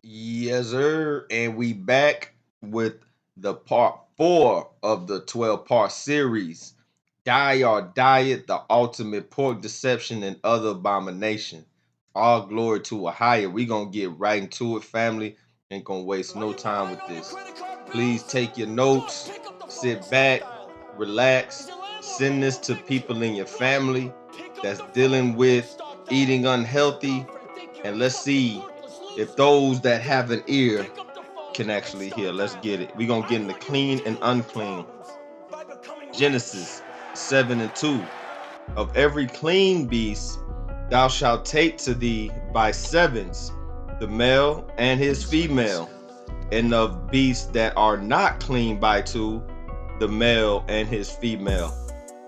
Yes, sir. And we back with the part 4 of the 12-part series. Die or Diet, the ultimate pork deception and other abomination. All glory to a higher. We gonna get right into it, family. Ain't gonna waste no time with this. Please take your notes, sit back, relax, send this to people in your family that's dealing with eating unhealthy, and let's see if those that have an ear can actually hear. Let's get it. We're going to get into clean and unclean. Genesis 7 and 2. Of every clean beast thou shalt take to thee by sevens, the male and his female, and of beasts that are not clean by two, the male and his female.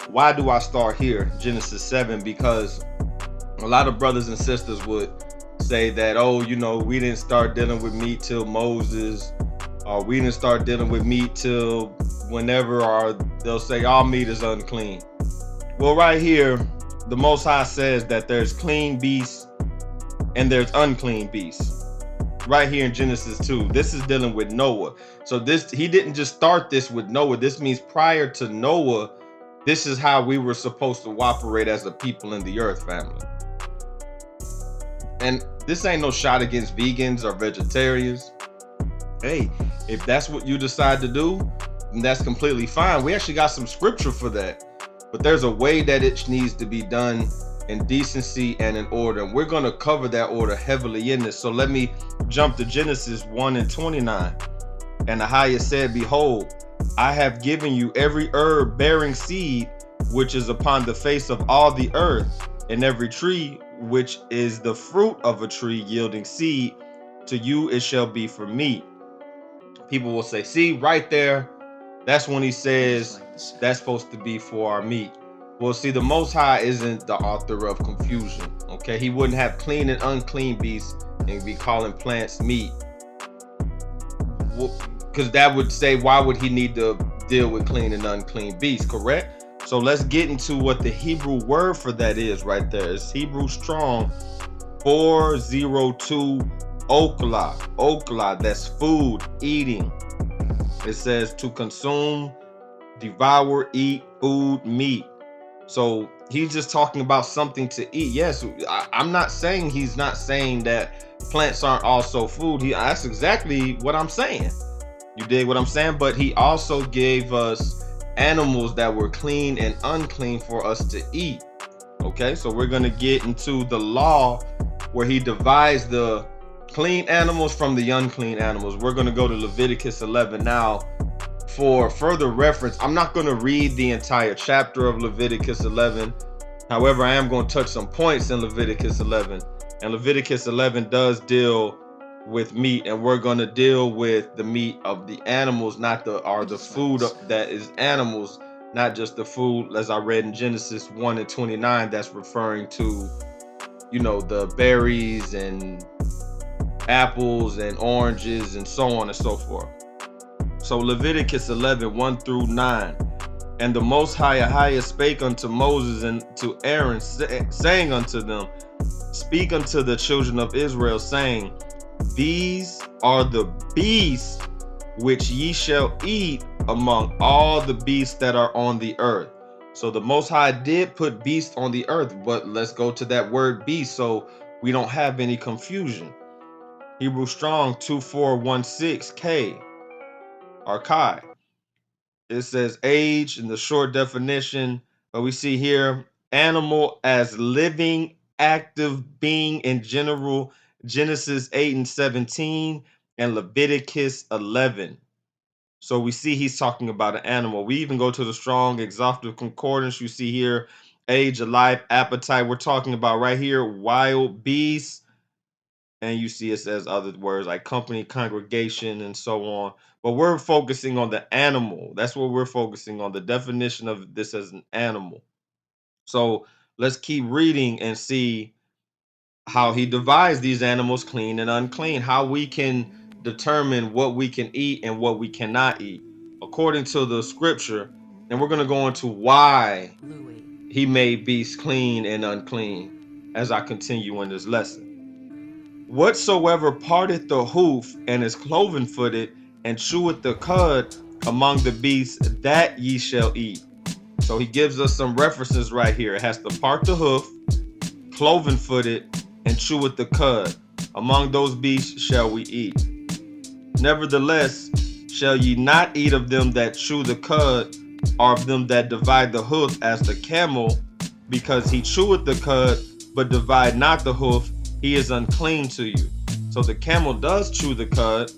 Why do I start here, Genesis 7? Because a lot of brothers and sisters would say that, oh, we didn't start dealing with meat till Moses, or we didn't start dealing with meat till whenever, or they'll say all meat is unclean. Well, right here, the Most High says that there's clean beasts and there's unclean beasts. Right here in Genesis 2, this is dealing with Noah. So he didn't just start this with Noah. This means prior to Noah, this is how we were supposed to operate as a people in the earth, family. And this ain't no shot against vegans or vegetarians. Hey, if that's what you decide to do, then that's completely fine. We actually got some scripture for that. But there's a way that it needs to be done in decency and in order. And we're going to cover that order heavily in this. So let me jump to Genesis 1 and 29. And the highest said, behold, I have given you every herb bearing seed, which is upon the face of all the earth, and every tree which is the fruit of a tree yielding seed, to you it shall be for meat. People will say, see, right there, that's when he says that's supposed to be for our meat. Well, see, the Most High isn't the author of confusion, okay? He wouldn't have clean and unclean beasts and be calling plants meat. Because that would say, why would he need to deal with clean and unclean beasts, correct? So let's get into what the Hebrew word for that is right there. It's Hebrew Strong 402 okla. Okla, that's food, eating. It says to consume, devour, eat, food, meat. So he's just talking about something to eat. Yes, I'm not saying he's not saying that plants aren't also food. That's exactly what I'm saying. You dig what I'm saying? But he also gave us animals that were clean and unclean for us to eat. Okay, so we're going to get into the law where he divides the clean animals from the unclean animals. We're going to go to Leviticus 11 now. For further reference, I'm not going to read the entire chapter of Leviticus 11. However, I am going to touch some points in Leviticus 11. And Leviticus 11 does deal with meat, and we're going to deal with the meat of the animals, not the food that is animals, not just the food, as I read in Genesis 1 and 29, that's referring to, the berries and apples and oranges and so on and so forth. So Leviticus 11, 1 through 9. And the Most High spake unto Moses and to Aaron, saying unto them, speak unto the children of Israel, saying, these are the beasts which ye shall eat among all the beasts that are on the earth. So the Most High did put beast on the earth, but let's go to that word beast so we don't have any confusion. Hebrew Strong 2416K or Kai. It says age in the short definition, but we see here animal as living, active being in general, Genesis 8 and 17 and Leviticus 11. So we see he's talking about an animal. We even go to the Strong Exhaustive Concordance. You see here age, alive, appetite. We're talking about right here wild beasts. And you see it says other words like company, congregation, and so on. But we're focusing on the animal. That's what we're focusing on, the definition of this as an animal. So let's keep reading and see how he divides these animals clean and unclean, how we can determine what we can eat and what we cannot eat according to the scripture. And we're going to go into why he made beasts clean and unclean as I continue in this lesson. Whatsoever parteth the hoof and is cloven footed and cheweth the cud among the beasts, that ye shall eat. So he gives us some references right here. It has to part the hoof, cloven footed, and cheweth the cud. Among those beasts shall we eat. Nevertheless, shall ye not eat of them that chew the cud, or of them that divide the hoof, as the camel, because he cheweth the cud, but divide not the hoof, he is unclean to you. So the camel does chew the cud,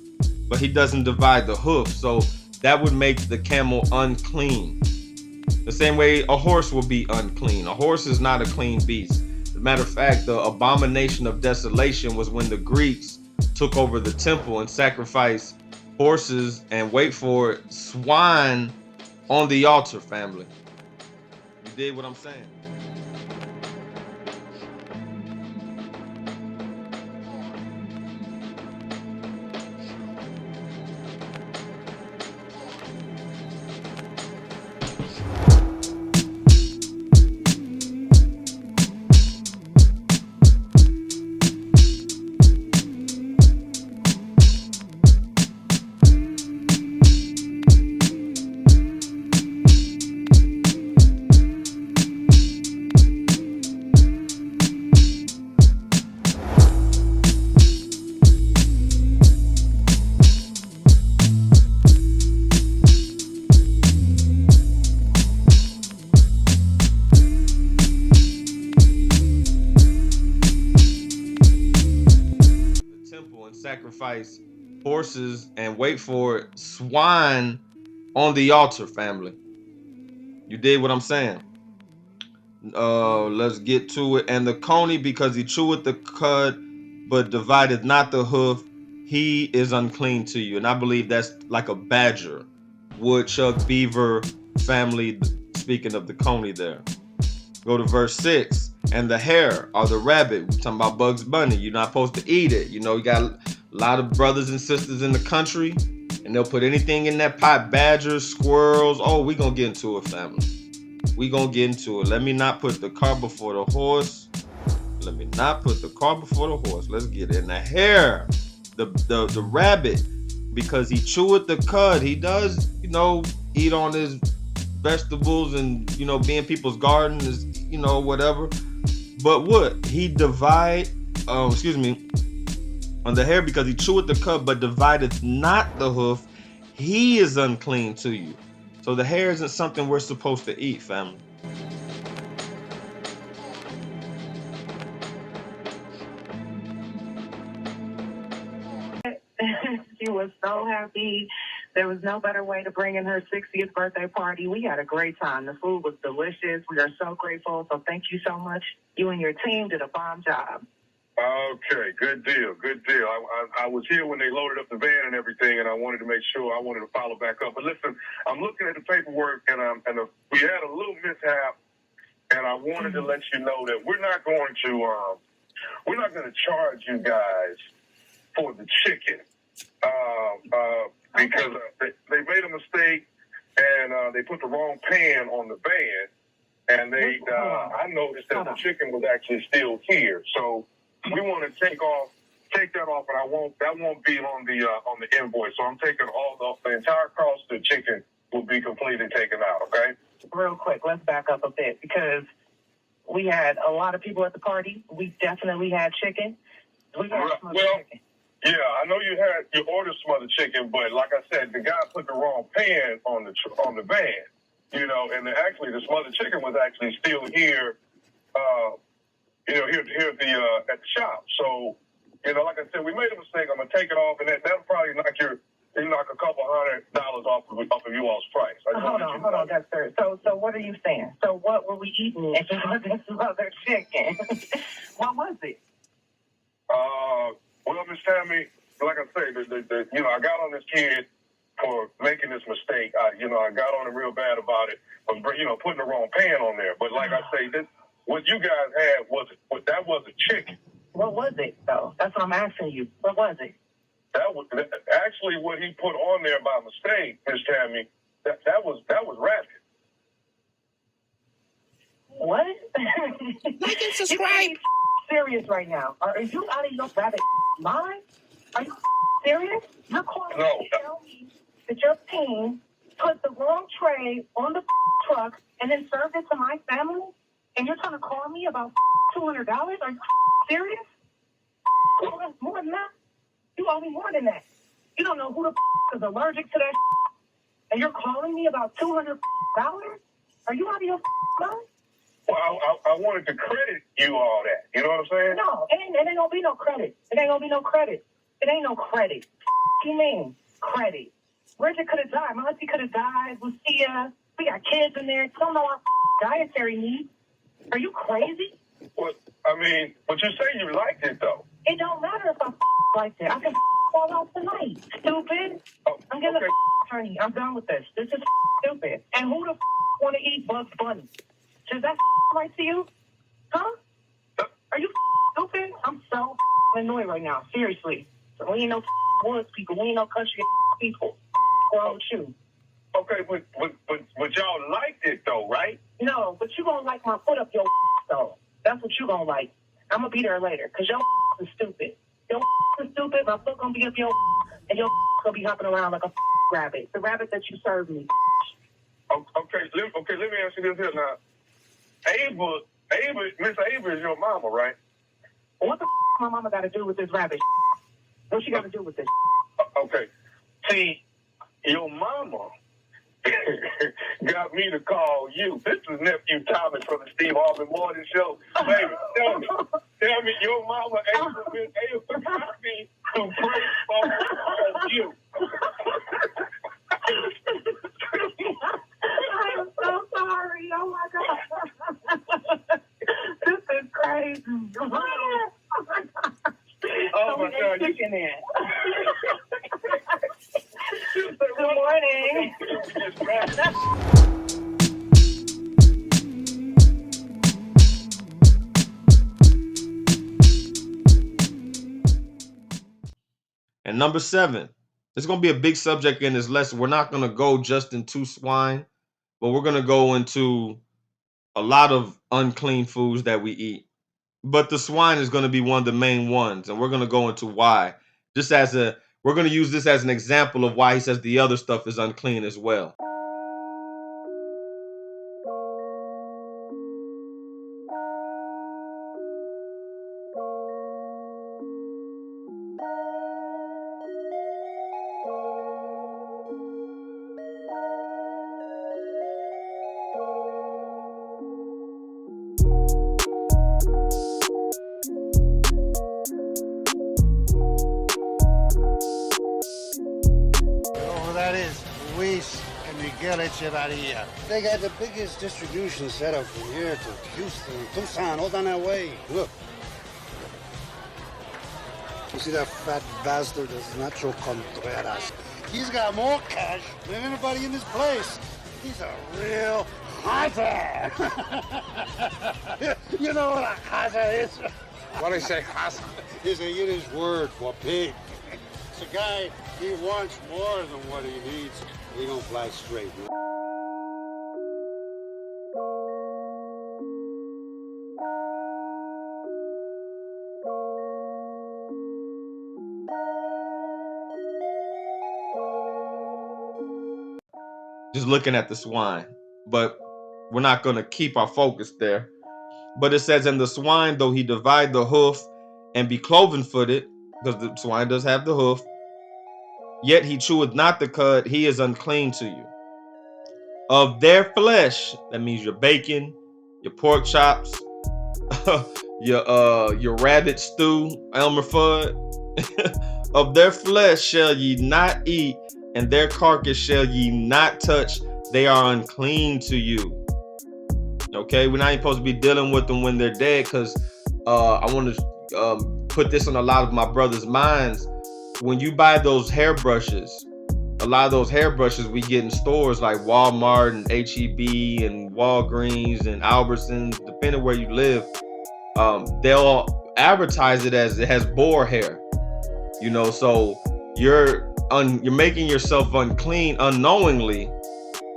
but he doesn't divide the hoof. So that would make the camel unclean. The same way a horse will be unclean. A horse is not a clean beast. As a matter of fact, the abomination of desolation was when the Greeks took over the temple and sacrificed horses and, wait for it, swine on the altar, family. You did what I'm saying? Sacrifice horses and, wait for it, swine on the altar, family. You did what I'm saying? Let's get to it. And the coney, because he cheweth the cud, but divideth not the hoof, he is unclean to you. And I believe that's like a badger, woodchuck, beaver family, speaking of the coney there. Go to verse 6. And the hare or the rabbit, we're talking about Bugs Bunny, you're not supposed to eat it. You know, you got a lot of brothers and sisters in the country, and they'll put anything in that pot. Badgers, squirrels. Oh, we gonna get into it, family. We gonna get into it. Let me not put the cart before the horse. Let me not put the cart before the horse. Let's get it. And the hare, the rabbit, because he cheweth the cud. He does, eat on his vegetables and, be in people's garden is, whatever. But what? He divide, on the hare, because he cheweth the cud, but divideth not the hoof, he is unclean to you. So the hare isn't something we're supposed to eat, family. She was so happy. There was no better way to bring in her 60th birthday party. We had a great time. The food was delicious. We are so grateful. So thank you so much. You and your team did a bomb job. Okay, good deal, good deal. I was here when they loaded up the van and everything, and I wanted to make sure, I wanted to follow back up. But listen, I'm looking at the paperwork, and we had a little mishap, and I wanted to let you know that we're not going to charge you guys for the chicken because they made a mistake, and they put the wrong pan on the van, and I noticed that the chicken was actually still here, so we want to take that off, and that won't be on the invoice. So I'm taking the entire cost of the chicken will be completely taken out. Okay. Real quick, let's back up a bit because we had a lot of people at the party. We definitely had chicken. We had chicken. Yeah, I know you ordered some other chicken, but like I said, the guy put the wrong pan on the van. And actually the smothered chicken was actually still here. Here at the shop. So, like I said, we made a mistake. I'm gonna take it off, and that'll probably knock a couple $100 off of you all's price. Hold on, that's sir. So what are you saying? So what were we eating if it wasn't smothered chicken? What was it? Well, Miss Tammy, like I say, I got on this kid for making this mistake. I got on him real bad about it, putting the wrong pan on there. But like I say, what you guys had that was a chicken. What was it though? That's what I'm asking you. What was it? That was actually what he put on there by mistake, Miss Tammy. That was rabbit. What? Like and subscribe. serious right now? Are you out of your rabbit mind? Are you serious? You're calling me to tell me that your team put the wrong tray on the truck and then served it to my family? And you're trying to call me about $200? Are you serious? More than that? You owe me more than that. You don't know who the is allergic to that, and you're calling me about $200? Are you out of your mind? Well, I wanted to credit you all that. You know what I'm saying? No, it ain't gonna be no credit. It ain't gonna be no credit. It ain't no credit. You mean credit? Bridget could have died. My auntie could have died. Lucia. We got kids in there. Don't know our dietary needs. Are you crazy? Well, I mean, but you say you liked it though. It don't matter if I like it. I can fall out tonight. Stupid. Oh, I'm getting okay. a attorney. I'm done with this. This is stupid. And who the want to eat Bugs Bunny? Is that right to you? Huh? Are you stupid? I'm so annoyed right now. Seriously. We ain't no woods people. We ain't no country people. What's wrong with you? Okay, but y'all liked it though, right? No, but you gonna like my foot up your though. That's what you gonna like. I'm gonna be there later, because your is stupid. Your is stupid, my foot gonna be up your and your gonna be hopping around like a rabbit. The rabbit that you served me. Okay, let me ask you this here now. Miss Ava is your mama, right? What the my mama got to do with this rabbit? What she got to do with this? Okay. See, your mama got me to call you. This is nephew Thomas from the Steve Harvey Morning Show. Baby, tell me, your mama Miss Ava got me to pray for you. I am so sorry. Oh my God. This is crazy. Oh my God. Oh my God. Good morning. And number 7, there's going to be a big subject in this lesson. We're not going to go just into swine, but we're going to go into a lot of unclean foods that we eat. But the swine is going to be one of the main ones, and we're going to go into why. We're going to use this as an example of why he says the other stuff is unclean as well. That is Luis and Miguel Echevarria. They got the biggest distribution setup from here to Houston, Tucson, all down that way. Look. You see that fat bastard, that's Nacho Contreras. He's got more cash than anybody in this place. He's a real hasa. You know what a hasa is? What do you say, hasa? It's a Yiddish word for pig. It's a guy, he wants more than what he needs. He don't fly straight. Just looking at the swine, but we're not going to keep our focus there. But it says, in the swine, though he divide the hoof and be cloven-footed, because the swine does have the hoof, yet he cheweth not the cud, he is unclean to you. Of their flesh, that means your bacon, your pork chops, your rabbit stew, Elmer Fudd. Of their flesh shall ye not eat, and their carcass shall ye not touch. They are unclean to you. Okay, we're not even supposed to be dealing with them when they're dead, because I want to put this on a lot of my brothers' minds. When you buy those hairbrushes, a lot of those hairbrushes we get in stores like Walmart and HEB and Walgreens and Albertsons, depending where you live, they'll advertise it as it has boar hair. You know, so you're making yourself unclean unknowingly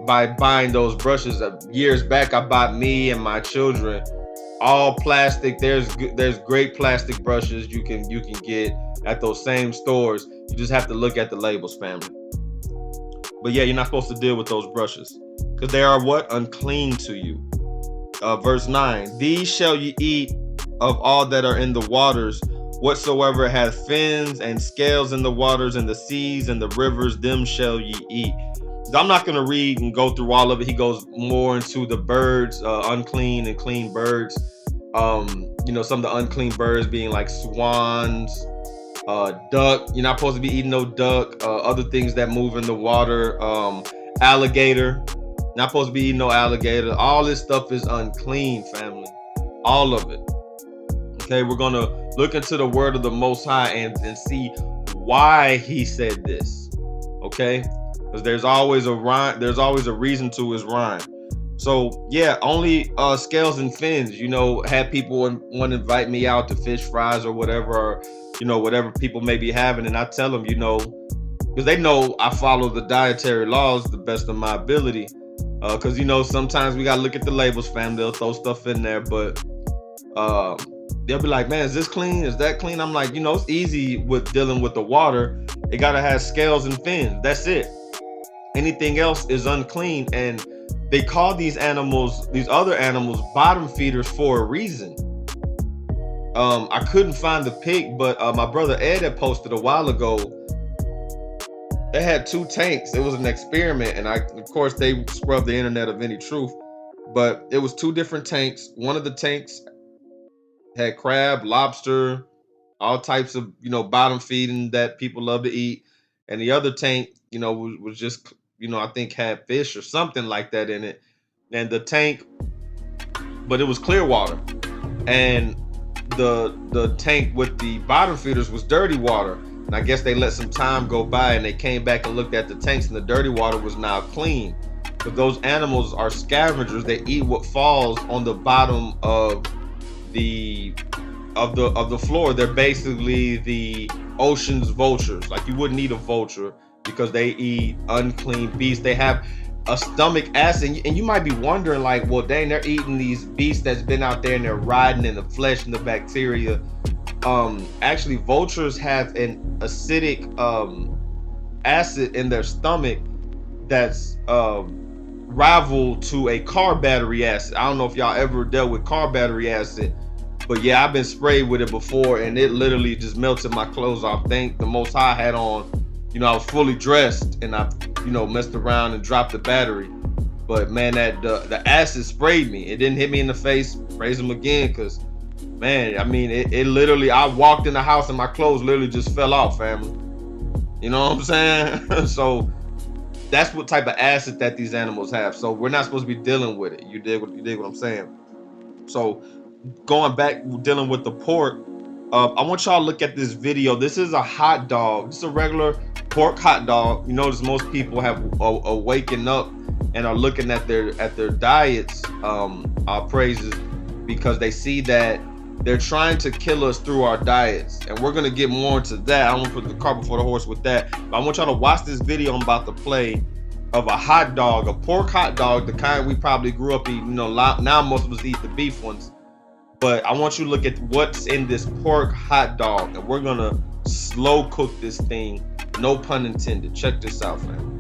by buying those brushes. Years back, I bought me and my children all plastic. There's great plastic brushes you can get at those same stores. You just have to look at the labels, family. But yeah, you're not supposed to deal with those brushes because they are what? Unclean to you. Verse 9, these shall ye eat of all that are in the waters, whatsoever hath fins and scales in the waters and the seas and the rivers, them shall ye eat. I'm not going to read and go through all of it. He goes more into the birds, unclean and clean birds. Some of the unclean birds being like swans, duck. You're not supposed to be eating no duck. Other things that move in the water, alligator. Not supposed to be eating no alligator. All this stuff is unclean, family. All of it. Okay, we're gonna look into the word of the Most High and see why he said this. Okay, because there's always a rhyme. There's always a reason to his rhyme. So yeah, only scales and fins. Had people want to invite me out to fish fries or whatever, or whatever people may be having, and I tell them, because they know I follow the dietary laws the best of my ability. Because sometimes we gotta look at the labels, fam. They'll throw stuff in there, but they'll be like, man, is this clean? Is that clean? I'm like, it's easy with dealing with the water. It gotta have scales and fins. That's it. Anything else is unclean. And they call these other animals, bottom feeders for a reason. I couldn't find the pic, but my brother Ed had posted a while ago. They had 2 tanks. It was an experiment, and of course they scrubbed the internet of any truth, but it was 2 different tanks. One of the tanks had crab, lobster, all types of bottom feeding that people love to eat, and the other tank was just I think had fish or something like that in it. And the tank, but it was clear water, and the tank with the bottom feeders was dirty water. And I guess they let some time go by and they came back and looked at the tanks, and the dirty water was now clean. But those animals are scavengers. They eat what falls on the bottom of the floor. They're basically the ocean's vultures. Like, you wouldn't eat a vulture because they eat unclean beasts. They have a stomach acid, and you might be wondering, like, well, dang, they're eating these beasts that's been out there and they're riding in the flesh and the bacteria. Actually, vultures have an acidic acid in their stomach that's rival to a car battery acid. I don't know if y'all ever dealt with car battery acid, but yeah, I've been sprayed with it before, and it literally just melted my clothes off. Thank the Most High had on, I was fully dressed, and I, messed around and dropped the battery. But man, that the acid sprayed me. It didn't hit me in the face. Praise him again, because man, I mean, it literally, I walked in the house and my clothes literally just fell off, family. You know what I'm saying? So that's what type of acid that these animals have. So we're not supposed to be dealing with it. You dig what I'm saying? So going back, dealing with the pork, I want y'all to look at this video. This is a hot dog. This is a regular pork hot dog. You notice most people have waken up and are looking at their diets, praises, because they see that they're trying to kill us through our diets. And we're going to get more into that. I don't want to put the cart before the horse with that. But I want y'all to watch this video I'm about to play of a hot dog, a pork hot dog, the kind we probably grew up eating. Now most of us eat the beef ones. But I want you to look at what's in this pork hot dog. And we're going to slow cook this thing. No pun intended. Check this out, fam.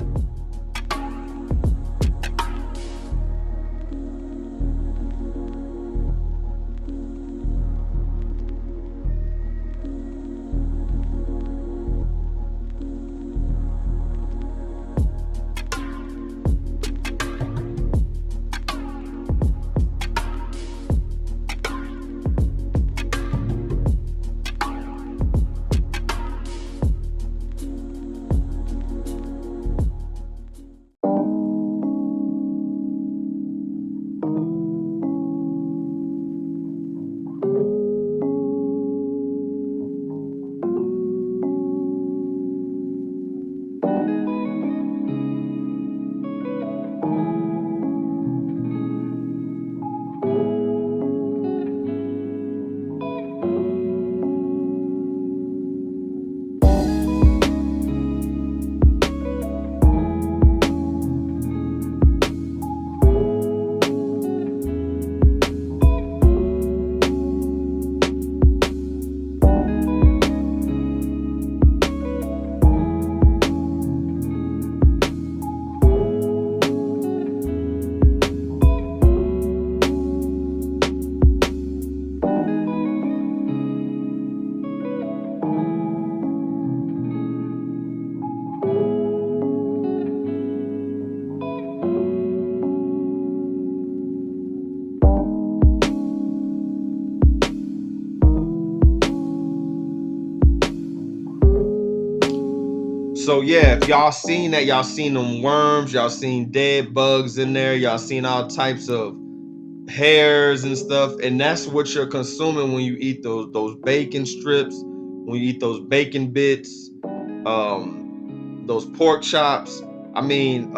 So yeah, if y'all seen that, y'all seen them worms, y'all seen dead bugs in there, y'all seen all types of hairs and stuff, and that's what you're consuming when you eat those bacon strips, when you eat those bacon bits, those pork chops. I mean,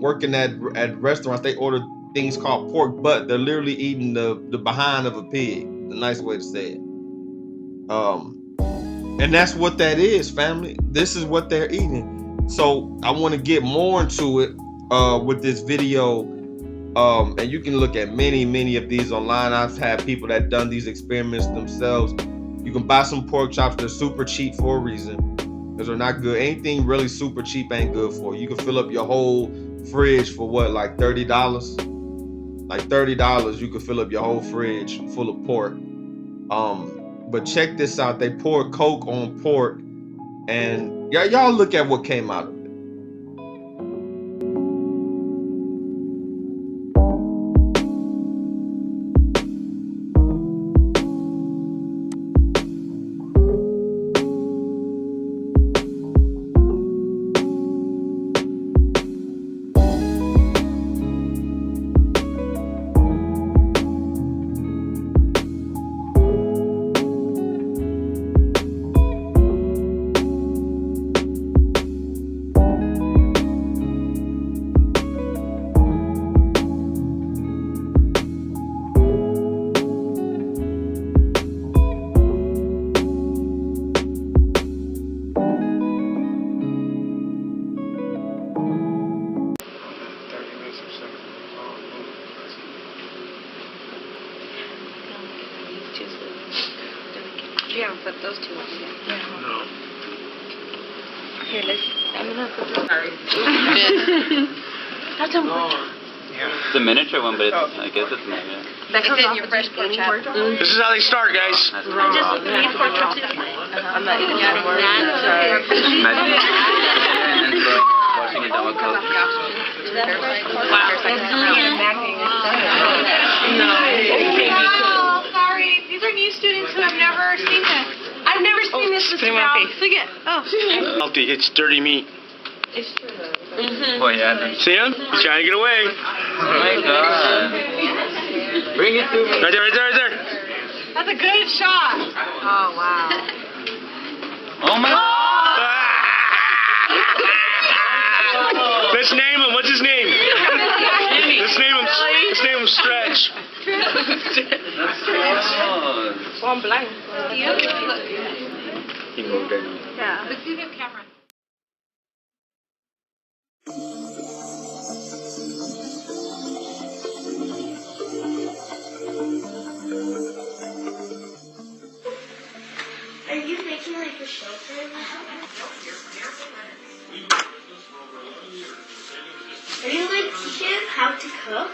working at restaurants, they order things called pork butt. They're literally eating the behind of a pig. A nice way to say it. And that's what that is, family. This is what they're eating. So I want to get more into it with this video. And you can look at many of these online. I've had people that done these experiments themselves. You can buy some pork chops. They're super cheap for a reason, because they're not good. Anything really super cheap ain't good for you. You can fill up your whole fridge for what, like $30? Like $30, you could fill up your whole fridge full of pork. But check this out. They poured Coke on pork, and y'all look at what came out of it. Yeah, put those two on here. No. Here, I'm gonna put this. Sorry. That's a It's a miniature one, but it's, I guess it's not, yeah. That comes off your fresh pork chop. This is how they start, guys. I just need pork chop too. I'm not eating that anymore. And washing it down with Coke. Wow. Oh, sorry. These are new students who have never seen this. I've never seen this before. Look at. Oh. Healthy, it's dirty meat. It's true. Boy, yeah. See him? He's trying to get away. Oh my god. Bring it to me. Right there, right there, right there. That's a good shot. Oh, wow. Oh my god. Let's name him. What's his name? Let's name him. Let's name him Stretch. Oh, I'm blind. He moved in. Yeah. Let's see the camera. Are you making like a show for him? Are you like teaching him how to cook?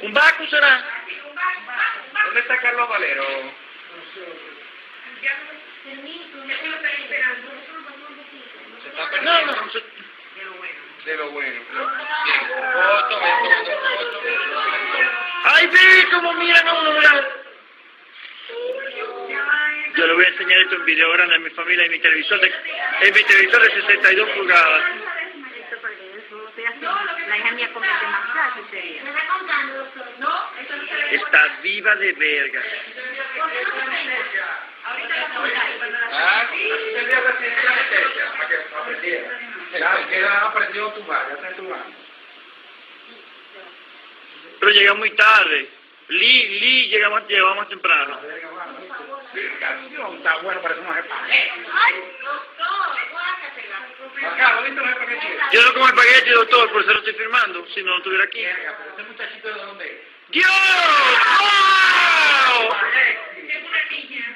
Un Baku será. ¿Dónde está Carlos Valero? No, no. De lo bueno. Foto. ¡Ay, ve cómo miran a uno! Yo le voy a enseñar esto en video grande a mi familia y mi televisor de 62 pulgadas. La hija mía come demasiado ese día. Me está contando, doctor. No, eso no se ve. Está viva de verga. Ahorita la contamos. Ah, tendría que tener la licencia para que aprendiera. Ya aprendió a tumbar, ya está tumbando. Pero llega muy tarde. Lee llega más temprano. Está bueno, parece una jefa. Ay, doctor, guácatela. Acá, ¿dónde está el paquete? Yo no como espagueti, doctor, por eso lo estoy firmando. Si no, lo tuviera aquí. Ese muchachito de dónde es. ¡Dios! ¡Wow! Tengo una niña.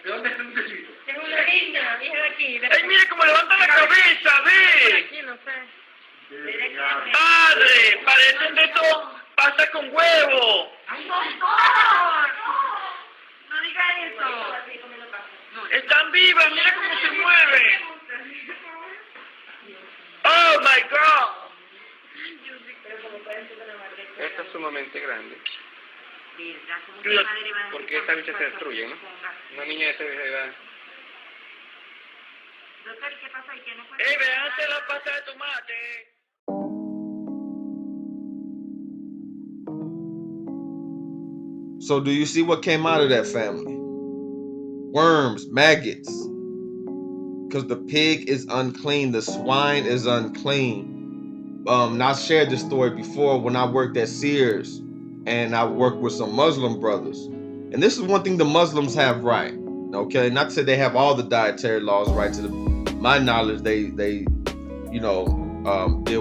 ¿De dónde es ese muchachito? Tengo una niña. Hija de aquí. ¡Ay, mira cómo levanta la cabeza! ¡Ve! Aquí, no sé. ¡Padre! Parecen de esto pasta con huevo. ¡Ay, doctor! No diga eso. Están vivas, mira cómo se mueven. ¡Oh, my God! Esta es sumamente grande. Cuidado. Porque esta bicha se destruye, ¿no? Una niña de esa edad. Doctor, ¿qué pasa ahí? ¿Que no puede? Véanse la pasta de tomate. So do you see what came out of that family? Worms, maggots. Because the pig is unclean, the swine is unclean. And I shared this story before when I worked at Sears and I worked with some Muslim brothers. And this is one thing the Muslims have right. Okay, not to say they have all the dietary laws right. To my knowledge, they deal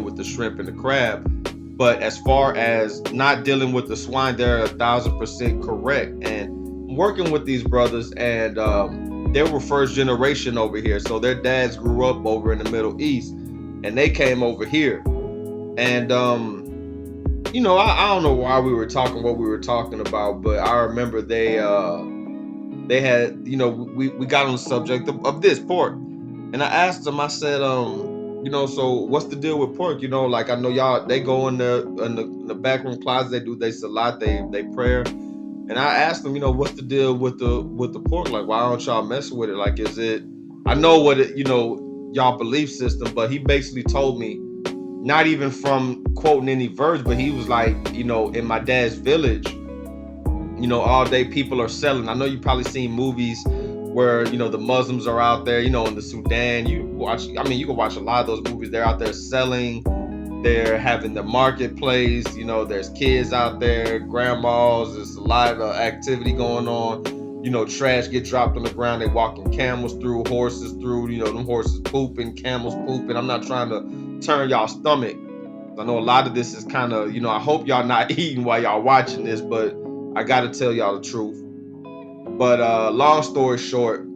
with the shrimp and the crab. But as far as not dealing with the swine, they're 1,000% correct. And working with these brothers, and they were first generation over here. So their dads grew up over in the Middle East, and they came over here. And I don't know why we were talking what we were talking about, but I remember they had, we got on the subject of this pork, and I asked them. I said, so what's the deal with pork? Like I know y'all, they go in the backroom closet, they do their salat, they prayer. And I asked them, what's the deal with the pork? Like, why don't y'all mess with it? Like, is it, I know what it, y'all belief system, but he basically told me, not even from quoting any verse, but he was like, in my dad's village, all day people are selling. I know you probably seen movies where, the Muslims are out there, in the Sudan, you can watch a lot of those movies. They're out there selling, they're having the marketplace, there's kids out there, grandmas, there's a lot of activity going on, trash get dropped on the ground, they walking camels through, horses through, them horses pooping, camels pooping. I'm not trying to turn y'all stomach. I know a lot of this is kind of, I hope y'all not eating while y'all watching this, but I gotta tell y'all the truth. But long story short,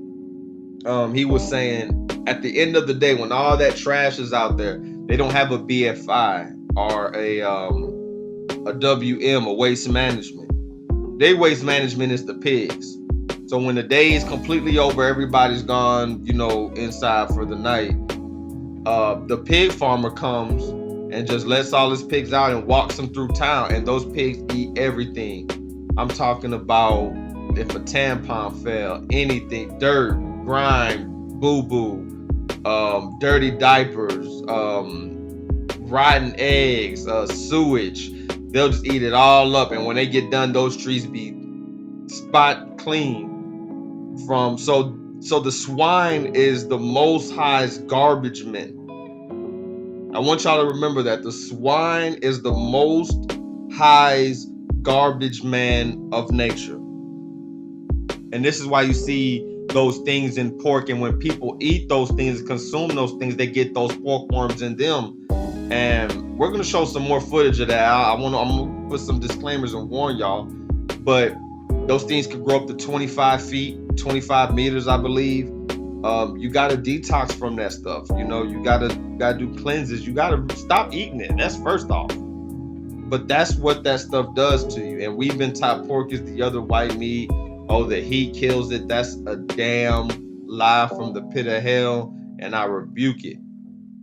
he was saying at the end of the day, when all that trash is out there, they don't have a BFI or a WM, a waste management. Their waste management is the pigs. So when the day is completely over, everybody's gone, inside for the night. The pig farmer comes and just lets all his pigs out and walks them through town, and those pigs eat everything. I'm talking about if a tampon fell, anything, dirt, grime, boo-boo, dirty diapers, rotten eggs, sewage. They'll just eat it all up, and when they get done, those trees be spot clean. So the swine is the Most High's garbage men. I want y'all to remember that the swine is the Most High's garbage man of nature. And this is why you see those things in pork, and when people eat those things, consume those things, they get those pork worms in them. And we're gonna show some more footage of that. I'm gonna put some disclaimers and warn y'all, but those things could grow up to 25 feet, 25 meters, I believe. You gotta detox from that stuff. You gotta do cleanses. You gotta stop eating it. That's first off. But that's what that stuff does to you. And we've been taught pork is the other white meat. Oh, the heat kills it. That's a damn lie from the pit of hell. And I rebuke it.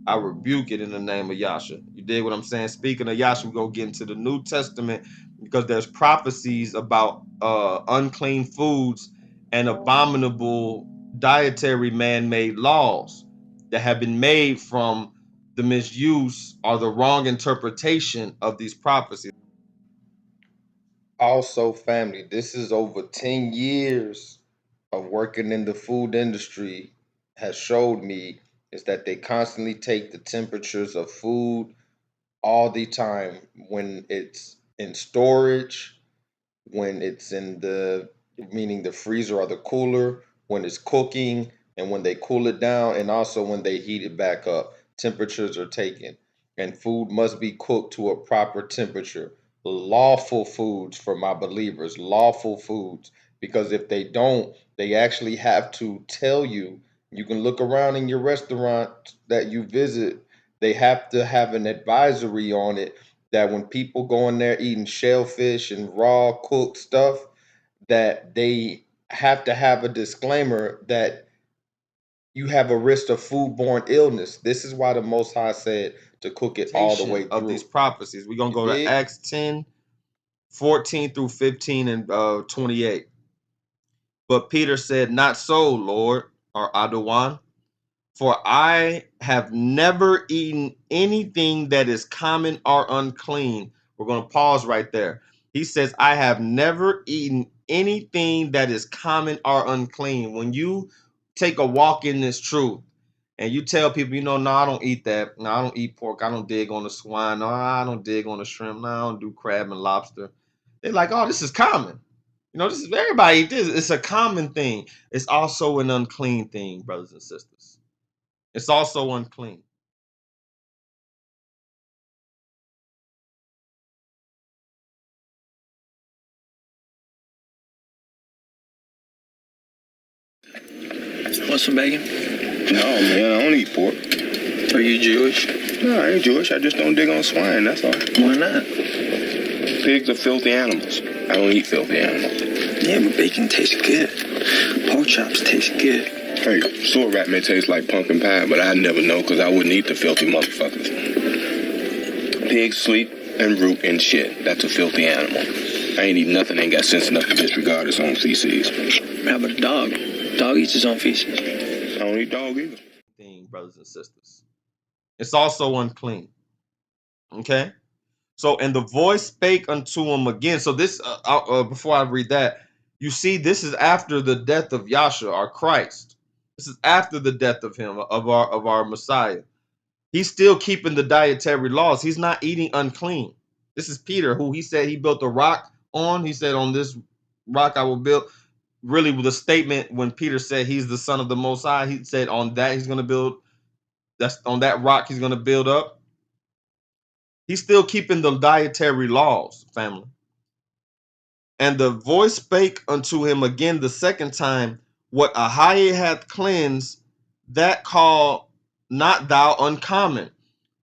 I rebuke it in the name of Yasha. You dig what I'm saying? Speaking of Yasha, we're going to get into the New Testament, because there's prophecies about unclean foods and abominable dietary man-made laws that have been made from the misuse or the wrong interpretation of these prophecies. Also, family, this is over 10 years of working in the food industry has showed me is that they constantly take the temperatures of food all the time when it's in storage, when it's in the meaning the freezer or the cooler, when it's cooking, and when they cool it down, and also when they heat it back up. Temperatures are taken, and food must be cooked to a proper temperature. Lawful foods for my believers, lawful foods, because if they don't, they actually have to tell you. You can look around in your restaurant that you visit, they have to have an advisory on it that when people go in there eating shellfish and raw cooked stuff, that they have to have a disclaimer that you have a risk of foodborne illness. This is why the Most High said to cook it all the way through. Of these prophecies. We're going to go to Acts 10, 14 through 15 and 28. But Peter said, "Not so, Lord," or Adawan, "for I have never eaten anything that is common or unclean." We're going to pause right there. He says, "I have never eaten anything that is common or unclean." When you take a walk in this truth and you tell people, no, I don't eat that. No, I don't eat pork. I don't dig on the swine. No, I don't dig on the shrimp. No, I don't do crab and lobster. They're like, "Oh, this is common. This is everybody eat this. It's a common thing." It's also an unclean thing, brothers and sisters. It's also unclean. Want some bacon? No, man, I don't eat pork. Are you Jewish? No, I ain't Jewish. I just don't dig on swine, that's all. Why not? Pigs are filthy animals. I don't eat filthy animals. Yeah, but bacon tastes good. Pork chops taste good. Hey, sewer rat may taste like pumpkin pie, but I'd never know because I wouldn't eat the filthy motherfuckers. Pigs sleep and root and shit. That's a filthy animal. I ain't eat nothing ain't got sense enough to disregard its own feces. How about a dog? Dog eats his own feces. I don't eat dog either. Brothers and sisters. It's also unclean. Okay? So, and the voice spake unto him again. So this, before I read that, you see, this is after the death of Yahshua, our Christ. This is after the death of him, of our Messiah. He's still keeping the dietary laws. He's not eating unclean. This is Peter, who he said he built a rock on. He said, "On this rock I will build." Really, with a statement when Peter said he's the Son of the Most High, he said on that he's going to build. That's on that rock he's going to build up. He's still keeping the dietary laws, family. And the voice spake unto him again the second time, "What Ahiah hath cleansed, that call not thou uncommon."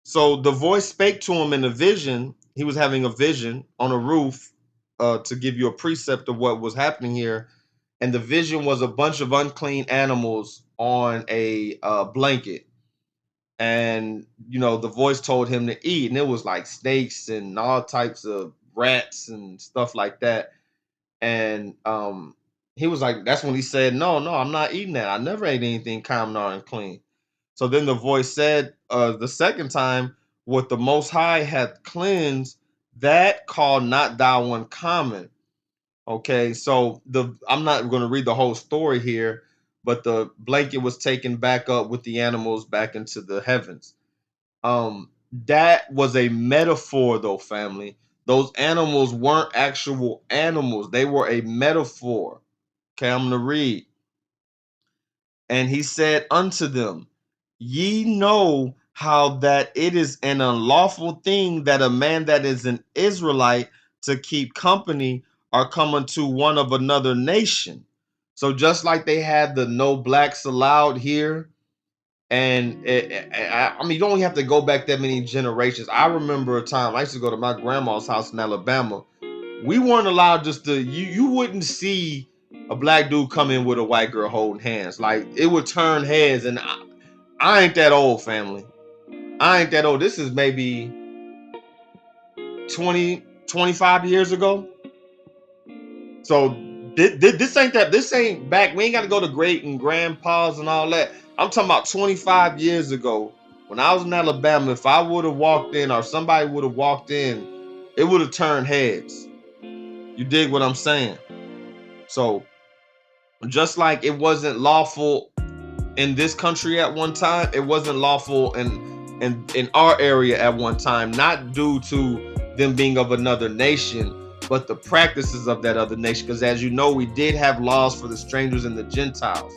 So the voice spake to him in a vision. He was having a vision on a roof to give you a precept of what was happening here. And the vision was a bunch of unclean animals on a blanket. And, the voice told him to eat. And it was like snakes and all types of rats and stuff like that. And he was like, that's when he said, no, I'm not eating that. I never ate anything common or unclean. So then the voice said the second time, "What the Most High hath cleansed, that call not thou uncommon." Okay, so I'm not going to read the whole story here, but the blanket was taken back up with the animals back into the heavens. That was a metaphor, though, family. Those animals weren't actual animals; they were a metaphor. Okay, I'm going to read. And he said unto them, "Ye know how that it is an unlawful thing that a man that is an Israelite to keep company or come unto one of another nation." So just like they had the no blacks allowed here, and I mean, you don't have to go back that many generations. I remember a time I used to go to my grandma's house in Alabama. We weren't allowed just to, you wouldn't see a black dude come in with a white girl holding hands. Like, it would turn heads, and I ain't that old, family. I ain't that old. This is maybe 20, 25 years ago. So this ain't back. We ain't got to go to great and grandpas and all that. I'm talking about 25 years ago When I was in Alabama, if I would have walked in or somebody would have walked in, it would have turned heads. You dig what I'm saying? So just like it wasn't lawful in this country at one time, it wasn't lawful in our area at one time, not due to them being of another nation, but the practices of that other nation. Because as you know, we did have laws for the strangers and the Gentiles,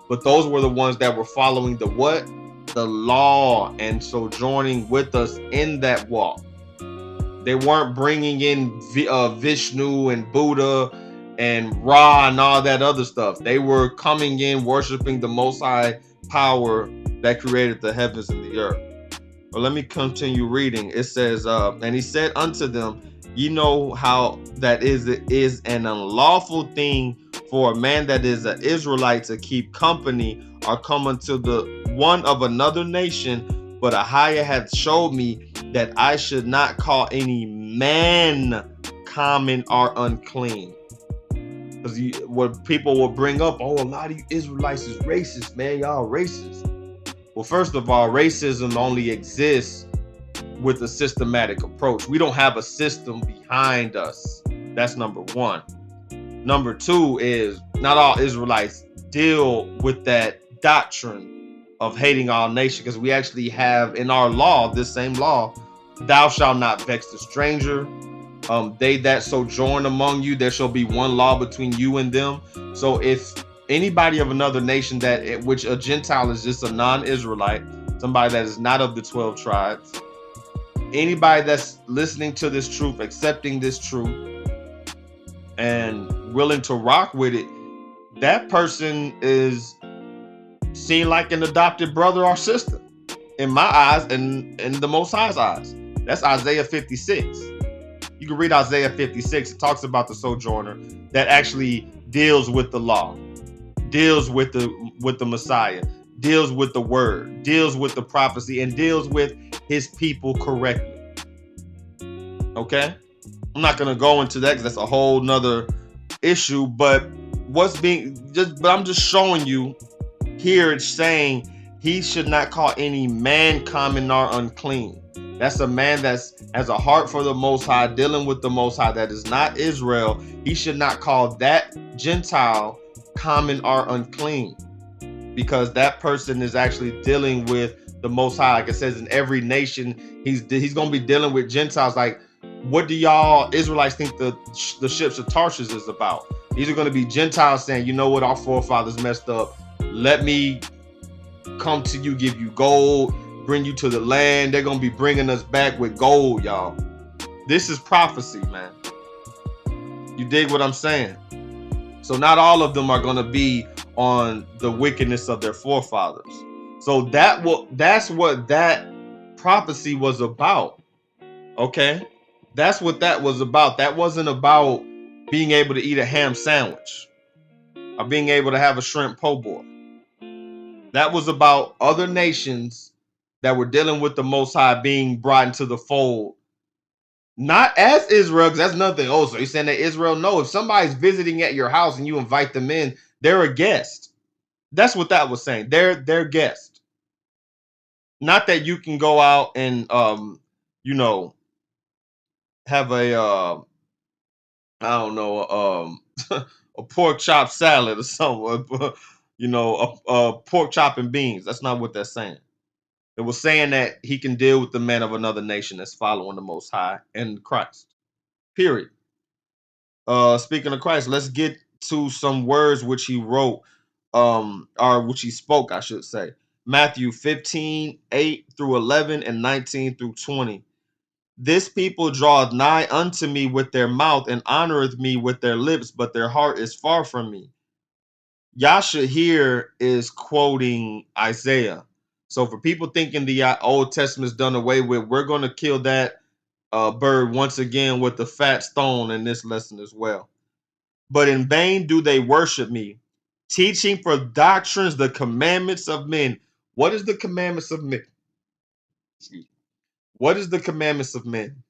but those were the ones that were following the what? The law, and sojourning with us in that walk. They weren't bringing in Vishnu and Buddha and Ra and all that other stuff. They were coming in worshiping the Most High power that created the heavens and the earth. But let me continue reading. It says, and he said unto them, ye know how that it is an unlawful thing for a man that is an Israelite to keep company or come unto the one of another nation, but Ahiah hath showed me that I should not call any man common or unclean. Because what people will bring up, oh, a lot of you Israelites is racist, man. Y'all racist. Well, first of all, racism only exists with a systematic approach. We don't have a system behind us. That's number one. Number two is not all Israelites deal with that doctrine of hating all nations, because we actually have in our law, this same law, thou shalt not vex the stranger. They that sojourn among you, there shall be one law between you and them. So if anybody of another nation which a Gentile is just a non-Israelite, somebody that is not of the 12 tribes, anybody that's listening to this truth, accepting this truth, and willing to rock with it, that person is seen like an adopted brother or sister in my eyes and in the Most High's eyes. That's Isaiah 56. You can read Isaiah 56. It talks about the sojourner that actually deals with the law, deals with the Messiah, deals with the word, deals with the prophecy, and deals with his people correctly. Okay? I'm not gonna go into that because that's a whole nother issue, but I'm just showing you here. It's saying he should not call any man common or unclean. That's a man that has a heart for the Most High, dealing with the Most High, that is not Israel. He should not call that Gentile common or unclean, because that person is actually dealing with the Most High. Like it says, in every nation, he's going to be dealing with Gentiles. Like, what do y'all Israelites think the ships of Tarshish is about? These are going to be Gentiles saying, you know what, our forefathers messed up. Let me come to you, give you gold, bring you to the land. They're gonna be bringing us back with gold, y'all. This is prophecy, man. You dig what I'm saying? So not all of them are gonna be on the wickedness of their forefathers. So that's what that prophecy was about. Okay, that's what that was about. That wasn't about being able to eat a ham sandwich or being able to have a shrimp po' boy. That was about other nations that were dealing with the Most High being brought into the fold. Not as Israel, because that's nothing. Oh, so you're saying that Israel? No, if somebody's visiting at your house and you invite them in, they're a guest. That's what that was saying. They're guest. Not that you can go out and have a I don't know, a pork chop salad or something, a pork chop and beans. That's not what they're saying. It was saying that he can deal with the man of another nation that's following the Most High and Christ. Period. Speaking of Christ, let's get to some words which he wrote, or which he spoke, I should say. Matthew 15, 8 through 11 and 19 through 20. This people draweth nigh unto me with their mouth and honoreth me with their lips, but their heart is far from me. Yasha here is quoting Isaiah. So for people thinking the Old Testament is done away with, we're going to kill that bird once again with the fat stone in this lesson as well. But in vain do they worship me, teaching for doctrines the commandments of men. What is the commandments of men? What is the commandments of men?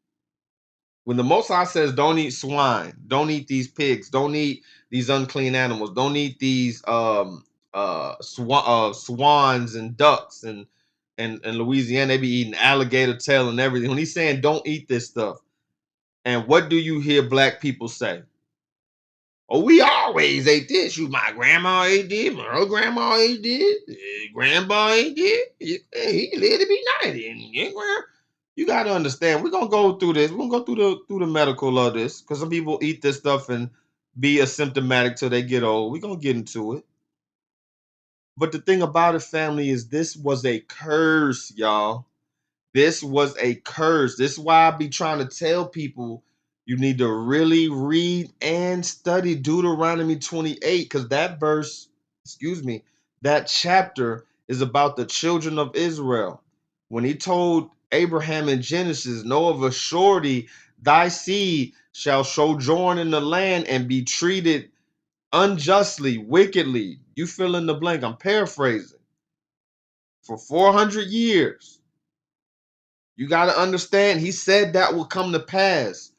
When the Most High says, don't eat swine, don't eat these pigs, don't eat these unclean animals, don't eat these swans and ducks and in Louisiana, they be eating alligator tail and everything. When he's saying don't eat this stuff. And what do you hear black people say? Oh, we always ate this. My grandma ate this. My grandma ate this. Grandpa ate this. He lived to be 90. You got to understand, we're going to go through this. We're going to go through the medical of this, because some people eat this stuff and be asymptomatic till they get old. We're going to get into it. But the thing about it, family, is this was a curse, y'all. This was a curse. This is why I be trying to tell people you need to really read and study Deuteronomy 28, because that verse, that chapter is about the children of Israel. When he told Abraham in Genesis, know of a surety thy seed shall sojourn in the land and be treated unjustly, wickedly. You fill in the blank. I'm paraphrasing. For 400 years. You got to understand, he said that will come to pass.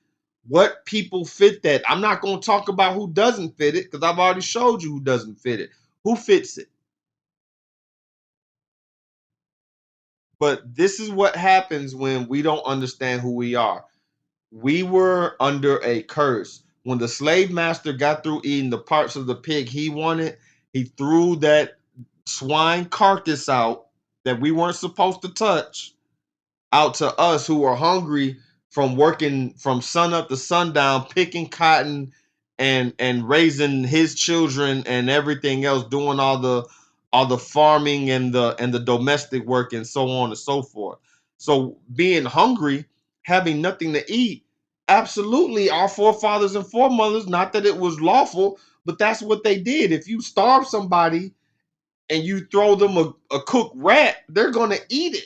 What people fit that? I'm not going to talk about who doesn't fit it, because I've already showed you who doesn't fit it. Who fits it? But this is what happens when we don't understand who we are. We were under a curse. When the slave master got through eating the parts of the pig he wanted, he threw that swine carcass out that we weren't supposed to touch out to us who are hungry from working from sun up to sundown, picking cotton and raising his children and everything else, doing all the farming and the domestic work and so on and so forth. So being hungry, having nothing to eat, absolutely, our forefathers and foremothers, not that it was lawful, but that's what they did. If you starve somebody and you throw them a cooked rat, they're going to eat it.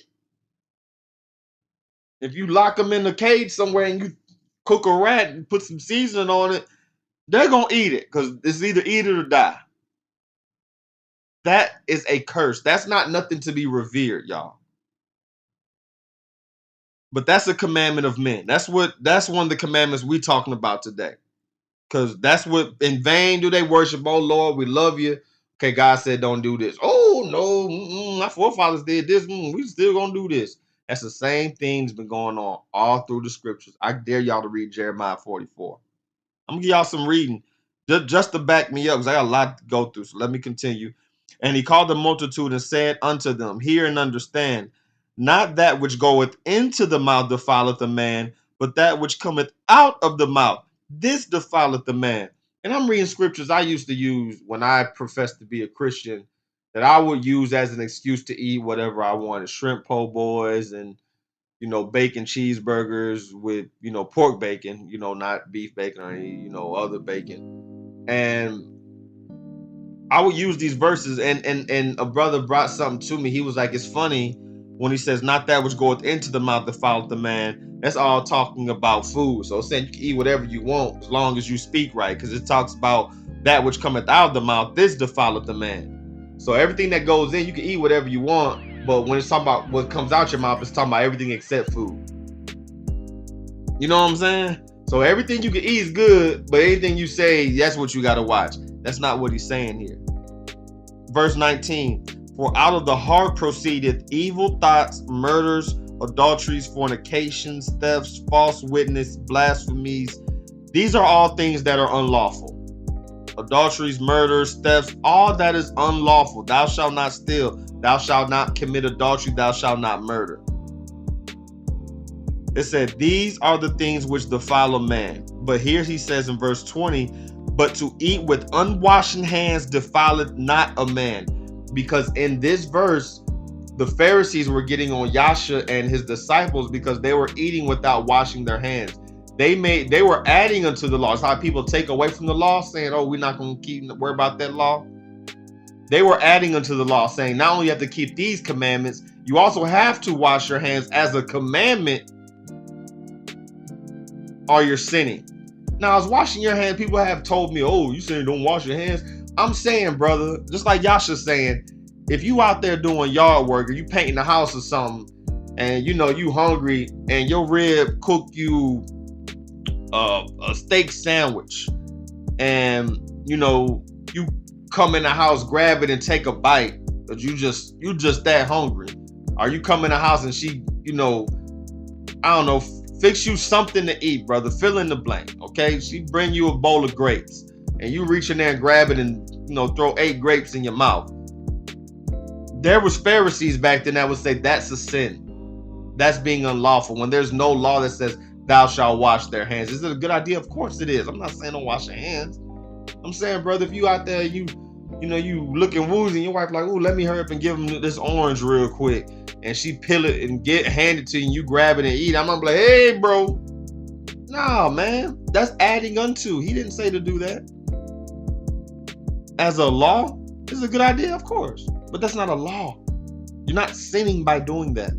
If you lock them in a cage somewhere and you cook a rat and put some seasoning on it, they're going to eat it, because it's either eat it or die. That is a curse. That's not nothing to be revered, y'all. But that's a commandment of men. That's one of the commandments we're talking about today. Because that's what, in vain do they worship. Oh, Lord, we love you. Okay, God said don't do this. Oh, no, my forefathers did this. We still going to do this. That's the same thing's been going on all through the scriptures. I dare y'all to read Jeremiah 44. I'm going to give y'all some reading just to back me up, because I got a lot to go through. So let me continue. And he called the multitude and said unto them, hear and understand, not that which goeth into the mouth defileth a man, but that which cometh out of the mouth, this defileth the man. And I'm reading scriptures I used to use when I professed to be a Christian, that I would use as an excuse to eat whatever I wanted. Shrimp po' boys and, bacon cheeseburgers with, pork bacon, not beef bacon or any, other bacon. And I would use these verses, and a brother brought something to me. He was like, it's funny when he says, not that which goeth into the mouth defileth the man. That's all talking about food. So it's saying you can eat whatever you want as long as you speak right, because it talks about that which cometh out of the mouth, this defileth the man. So everything that goes in, you can eat whatever you want, but when it's talking about what comes out your mouth, it's talking about everything except food. You know what I'm saying? So everything you can eat is good, but anything you say, that's what you got to watch. That's not what he's saying here. Verse 19, for out of the heart proceedeth evil thoughts, murders, adulteries, fornications, thefts, false witness, blasphemies. These are all things that are unlawful. Adulteries, murders, thefts, all that is unlawful. Thou shalt not steal. Thou shalt not commit adultery. Thou shalt not murder. It said, these are the things which defile a man. But here he says in verse 20, but to eat with unwashed hands defileth not a man. Because in this verse, the Pharisees were getting on Yasha and his disciples because they were eating without washing their hands. They were adding unto the law. It's how people take away from the law, saying, oh, we're not going to worry about that law. They were adding unto the law, saying, not only you have to keep these commandments, you also have to wash your hands as a commandment, or you're sinning. Now, as washing your hands, people have told me, oh, you saying don't wash your hands. I'm saying, brother, just like Yasha's saying, if you out there doing yard work or you painting the house or something, and you hungry and your rib cooked you a steak sandwich, and you come in the house, grab it and take a bite, but you just that hungry. Or you come in the house and she, you know, I don't know, fix you something to eat, brother. Fill in the blank, okay? She bring you a bowl of grapes, and you reach in there and grab it and, you know, throw 8 grapes in your mouth. There was Pharisees back then that would say that's a sin. That's being unlawful. When there's no law that says thou shalt wash their hands. Is it a good idea? Of course it is. I'm not saying don't wash your hands. I'm saying, brother, if you out there, you know, you looking woozy, and your wife like, ooh, let me hurry up and give him this orange real quick, and she peel it and hand it to you, and you grab it and eat. I'm gonna be like, hey, bro, nah, man, that's adding unto. He didn't say to do that. As a law, it's a good idea, of course, but that's not a law. You're not sinning by doing that.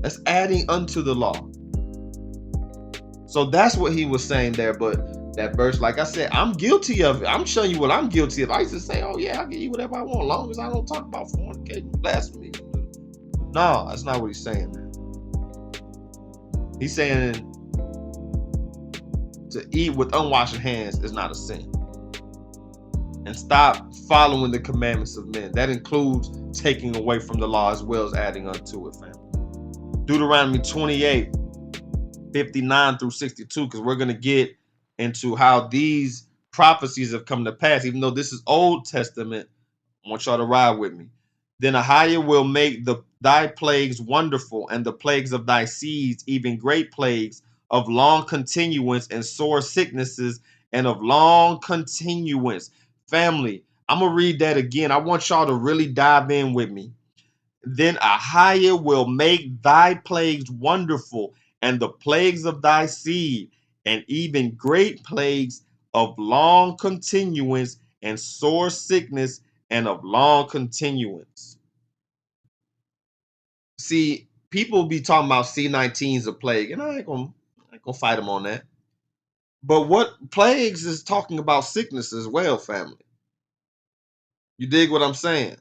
That's adding unto the law. So that's what he was saying there. But that verse, like I said, I'm guilty of it. I'm showing you what I'm guilty of. I used to say, oh yeah, I'll give you whatever I want, as long as I don't talk about fornicating, blasphemy. No, that's not what he's saying, man. He's saying to eat with unwashed hands is not a sin. And stop following the commandments of men. That includes taking away from the law as well as adding unto it, family. Deuteronomy 28, 59 through 62, because we're going to get into how these prophecies have come to pass. Even though this is Old Testament, I want y'all to ride with me. Then Ahiah will make thy plagues wonderful, and the plagues of thy seeds, even great plagues of long continuance and sore sicknesses and of long continuance. Family, I'm going to read that again. I want y'all to really dive in with me. Then Ahiah will make thy plagues wonderful, and the plagues of thy seed, and even great plagues of long continuance and sore sickness and of long continuance. See, people be talking about C19's a plague, and I ain't gonna fight them on that. But what plagues is talking about sickness as well, family. You dig what I'm saying?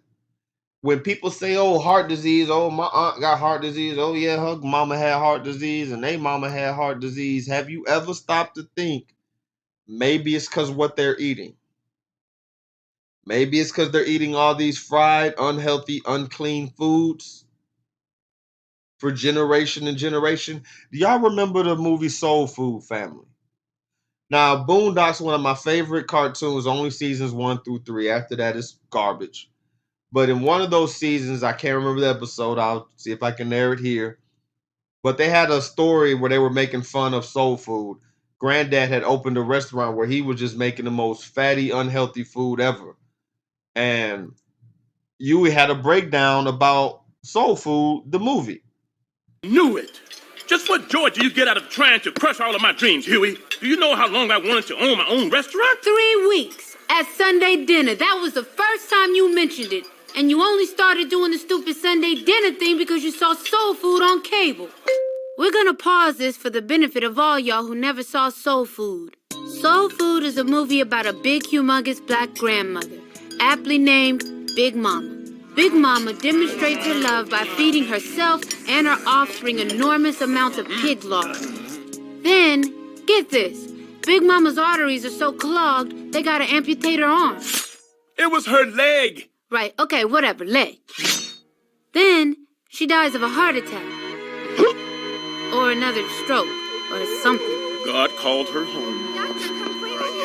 When people say, oh, heart disease, oh, my aunt got heart disease, oh yeah, her mama had heart disease and they mama had heart disease, have you ever stopped to think maybe it's because what they're eating? Maybe it's because they're eating all these fried, unhealthy, unclean foods for generation and generation. Do y'all remember the movie Soul Food, family? Now, Boondocks, one of my favorite cartoons, only seasons 1 through 3. After that, it's garbage. But in one of those seasons, I can't remember the episode. I'll see if I can narrate it here. But they had a story where they were making fun of soul food. Granddad had opened a restaurant where he was just making the most fatty, unhealthy food ever. And Yui had a breakdown about Soul Food, the movie. Knew it. Just what joy do you get out of trying to crush all of my dreams, Huey? Do you know how long I wanted to own my own restaurant? 3 weeks at Sunday dinner. That was the first time you mentioned it. And you only started doing the stupid Sunday dinner thing because you saw Soul Food on cable. We're gonna pause this for the benefit of all y'all who never saw Soul Food. Soul Food is a movie about a big, humongous black grandmother, aptly named Big Mama. Big Mama demonstrates her love by feeding herself and her offspring enormous amounts of pig lard. Then, get this, Big Mama's arteries are so clogged, they gotta amputate her arm. It was her leg. Right, okay, whatever, leg. Then, she dies of a heart attack. Or another stroke, or something. God called her home.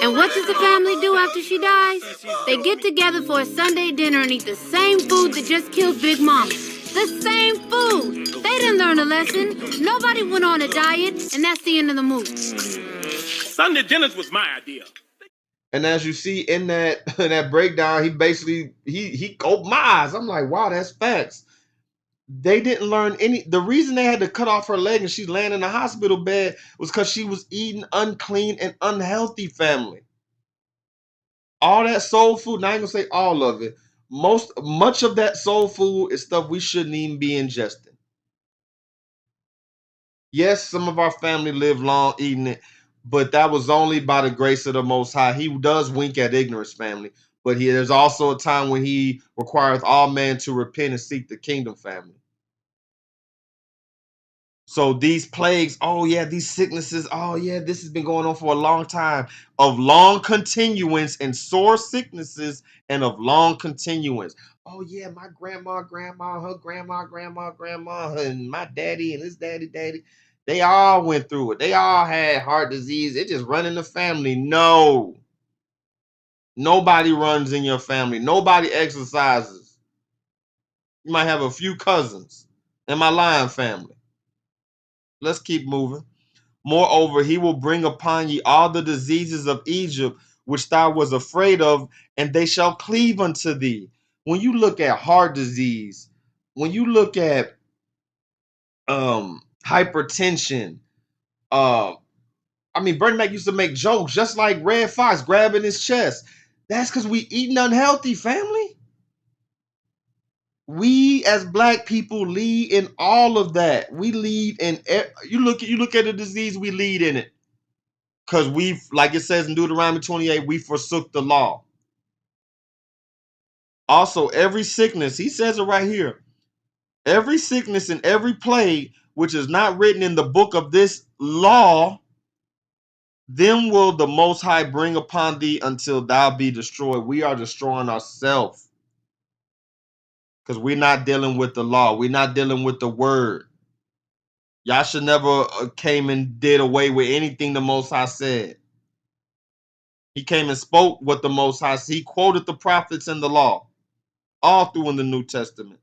And what does the family do after she dies? They get together for a Sunday dinner and eat the same food that just killed Big Mama. The same food. They didn't learn a lesson. Nobody went on a diet, and that's the end of the movie. Sunday dinners was my idea. And as you see in that breakdown, he basically he opened my eyes. I'm like, wow, that's facts. They didn't learn any. The reason they had to cut off her leg and she's laying in the hospital bed was because she was eating unclean and unhealthy, family. All that soul food, and I ain't gonna say all of it. Much of that soul food is stuff we shouldn't even be ingesting. Yes, some of our family lived long eating it, but that was only by the grace of the Most High. He does wink at ignorance, family, but there's also a time when he requires all men to repent and seek the kingdom, family. So these plagues, oh yeah, these sicknesses, oh yeah, this has been going on for a long time, of long continuance and sore sicknesses and of long continuance. Oh yeah, my grandma, her grandma, and my daddy and his daddy. They all went through it. They all had heart disease. It just run in the family. No. Nobody runs in your family. Nobody exercises. You might have a few cousins in my lion family. Let's keep moving. Moreover, he will bring upon ye all the diseases of Egypt, which thou was afraid of, and they shall cleave unto thee. When you look at heart disease, when you look at hypertension, Bernie Mac used to make jokes just like Red Fox grabbing his chest. That's because we eating unhealthy, family. We as black people lead in all of that. We lead in you look at the disease, we lead in it. Because we, like it says in Deuteronomy 28, we forsook the law. Also, every sickness, he says it right here. Every sickness and every plague which is not written in the book of this law, them will the Most High bring upon thee until thou be destroyed. We are destroying ourselves. Because we're not dealing with the law. We're not dealing with the word. Y'all should never came and did away with anything the Most High said. He came and spoke what the Most High said. He quoted the prophets and the law. All through in the New Testament.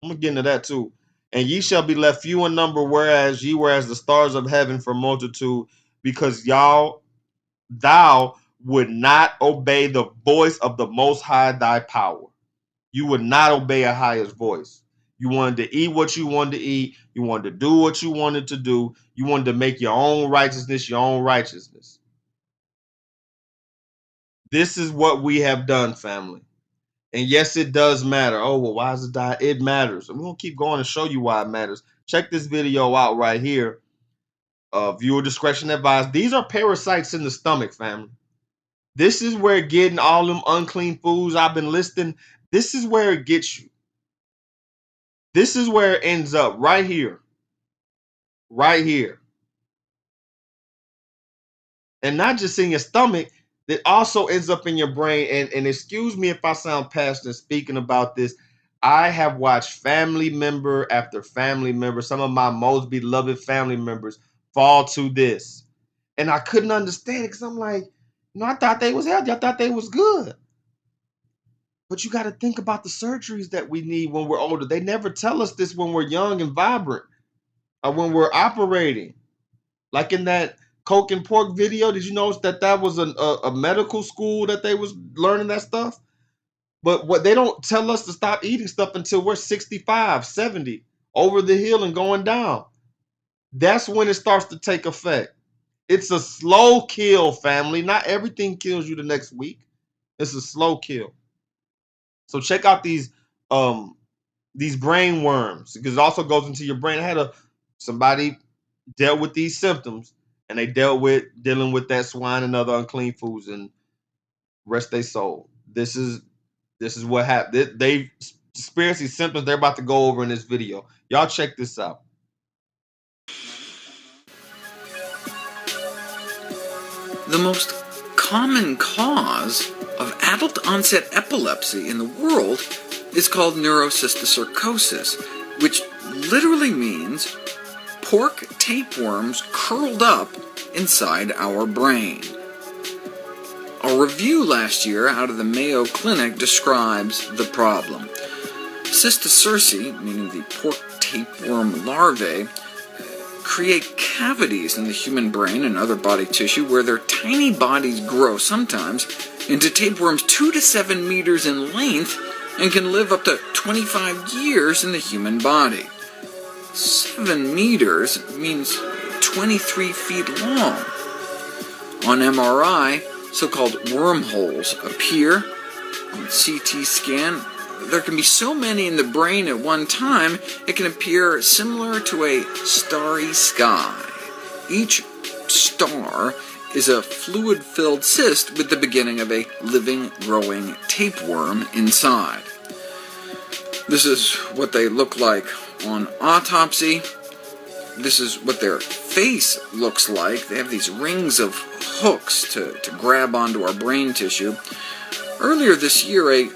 I'm going to get into that too. And ye shall be left few in number, whereas ye were as the stars of heaven for multitude, because thou would not obey the voice of the Most High thy power. You would not obey a highest voice. You wanted to eat what you wanted to eat. You wanted to do what you wanted to do. You wanted to make your own righteousness your own righteousness. This is what we have done, family. And yes, it does matter. Oh, well, why is it die? It matters. And we're going to keep going and show you why it matters. Check this video out right here. Viewer discretion advised. These are parasites in the stomach, family. This is where getting all them unclean foods I've been listing, this is where it gets you. This is where it ends up, right here. Right here. And not just in your stomach, that also ends up in your brain. And excuse me if I sound passionate speaking about this. I have watched family member after family member, some of my most beloved family members, fall to this. And I couldn't understand it because I'm like, I thought they was healthy. I thought they was good. But you got to think about the surgeries that we need when we're older. They never tell us this when we're young and vibrant or when we're operating. Like in that Coke and Pork video, did you notice that was a medical school that they was learning that stuff? But what they don't tell us to stop eating stuff until we're 65, 70, over the hill and going down. That's when it starts to take effect. It's a slow kill, family. Not everything kills you the next week. It's a slow kill. So check out these brain worms, because it also goes into your brain. I had somebody dealt with these symptoms, and they dealing with that swine and other unclean foods, and rest their soul. This is what happened. They experienced these symptoms they're about to go over in this video. Y'all check this out. The most common cause of adult onset epilepsy in the world is called neurocysticercosis, which literally means pork tapeworms curled up inside our brain. A review last year out of the Mayo Clinic describes the problem. Cysticerci, meaning the pork tapeworm larvae, create cavities in the human brain and other body tissue where their tiny bodies grow sometimes into tapeworms 2 to 7 meters in length and can live up to 25 years in the human body. 7 meters means 23 feet long. On MRI, so-called wormholes appear. On CT scan, there can be so many in the brain at one time, it can appear similar to a starry sky. Each star is a fluid-filled cyst with the beginning of a living, growing tapeworm inside. This is what they look like on autopsy. This is what their face looks like. They have these rings of hooks to grab onto our brain tissue. Earlier this year, a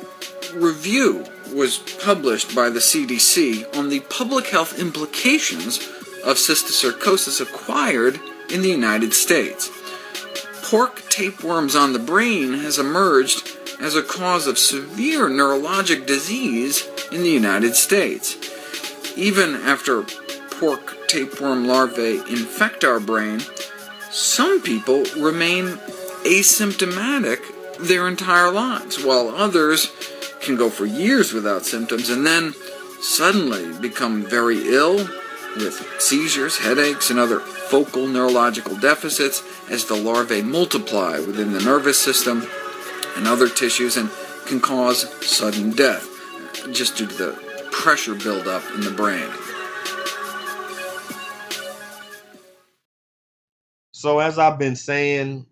review was published by the CDC on the public health implications of cysticercosis acquired in the United States. Pork tapeworms on the brain has emerged as a cause of severe neurologic disease in the United States. Even after pork tapeworm larvae infect our brain, some people remain asymptomatic their entire lives, while others can go for years without symptoms and then suddenly become very ill with seizures, headaches, and other focal neurological deficits as the larvae multiply within the nervous system and other tissues and can cause sudden death just due to the pressure buildup in the brain. So as I've been saying,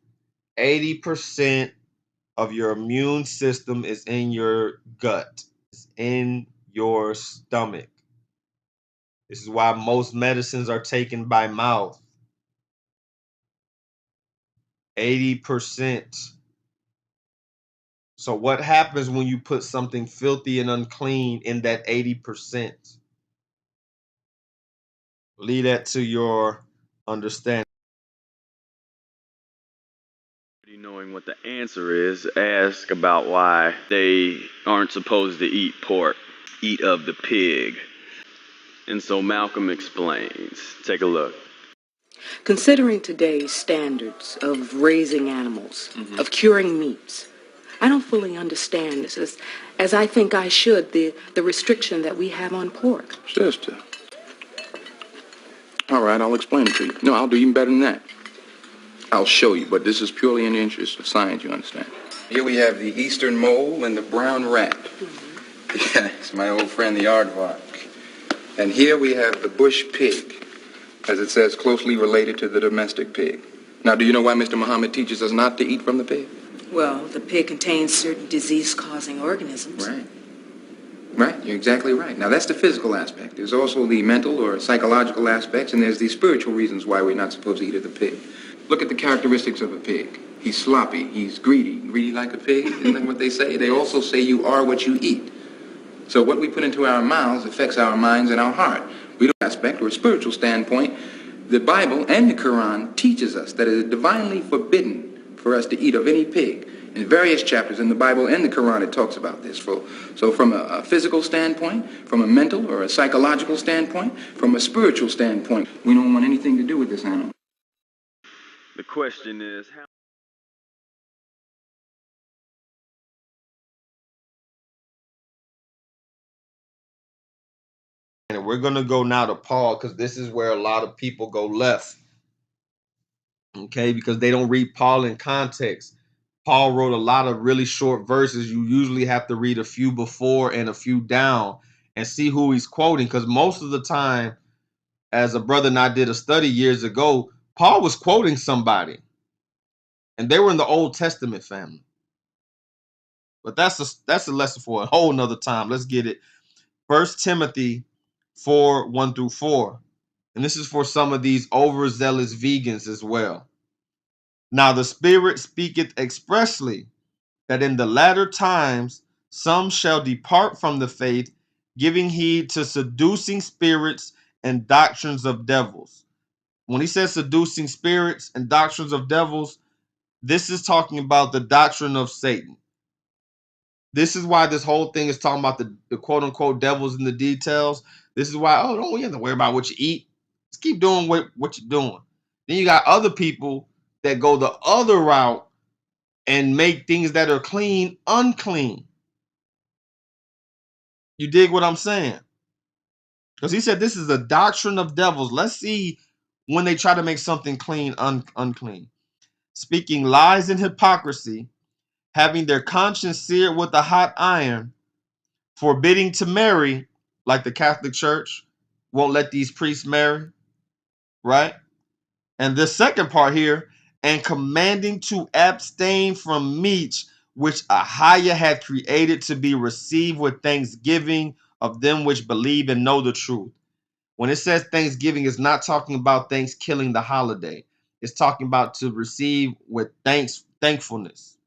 80% of your immune system is in your gut. It's in your stomach. This is why most medicines are taken by mouth. 80%. So what happens when you put something filthy and unclean in that 80%? Leave that to your understanding. Knowing what the answer is, ask about why they aren't supposed to eat pork, eat of the pig. And so Malcolm explains. Take a look. Considering today's standards of raising animals, of curing meats, I don't fully understand this as I think I should, the restriction that we have on pork. Sister. All right, I'll explain it to you. No, I'll do even better than that. I'll show you, but this is purely in the interest of science, you understand. Here we have the eastern mole and the brown rat. Yeah, it's my old friend, the aardvark. And here we have the bush pig, as it says, closely related to the domestic pig. Now, do you know why Mr. Muhammad teaches us not to eat from the pig? Well, the pig contains certain disease-causing organisms. Right. Right, you're exactly right. Now, that's the physical aspect. There's also the mental or psychological aspects, and there's the spiritual reasons why we're not supposed to eat of the pig. Look at the characteristics of a pig. He's sloppy, he's greedy like a pig, isn't that what they say? They also say you are what you eat. So what we put into our mouths affects our minds and our heart. We don't aspect or a spiritual standpoint. The Bible and the Quran teaches us that it is divinely forbidden for us to eat of any pig. In various chapters in the Bible and the Quran, it talks about this. So from a physical standpoint, from a mental or a psychological standpoint, from a spiritual standpoint, we don't want anything to do with this animal. The question is, how And we're going to go now to Paul because this is where a lot of people go left. Okay, because they don't read Paul in context. Paul wrote a lot of really short verses. You usually have to read a few before and a few down and see who he's quoting, because most of the time, as a brother and I did a study years ago, Paul was quoting somebody, and they were in the Old Testament family. But that's a lesson for a whole nother time. Let's get it. 1 Timothy 4:1-4. And this is for some of these overzealous vegans as well. Now the Spirit speaketh expressly that in the latter times some shall depart from the faith, giving heed to seducing spirits and doctrines of devils. When he says seducing spirits and doctrines of devils, this is talking about the doctrine of Satan. This is why this whole thing is talking about the quote-unquote devils in the details. This is why, don't you have to worry about what you eat. Just keep doing what you're doing. Then you got other people that go the other route and make things that are clean unclean. You dig what I'm saying? Because he said this is a doctrine of devils. Let's see when they try to make something clean unclean. Speaking lies and hypocrisy, having their conscience seared with a hot iron, forbidding to marry, like the Catholic Church won't let these priests marry, right? And the second part here, and commanding to abstain from meats which Ahia had created to be received with thanksgiving of them which believe and know the truth. When it says thanksgiving, it's not talking about thanks killing the holiday. It's talking about to receive with thankfulness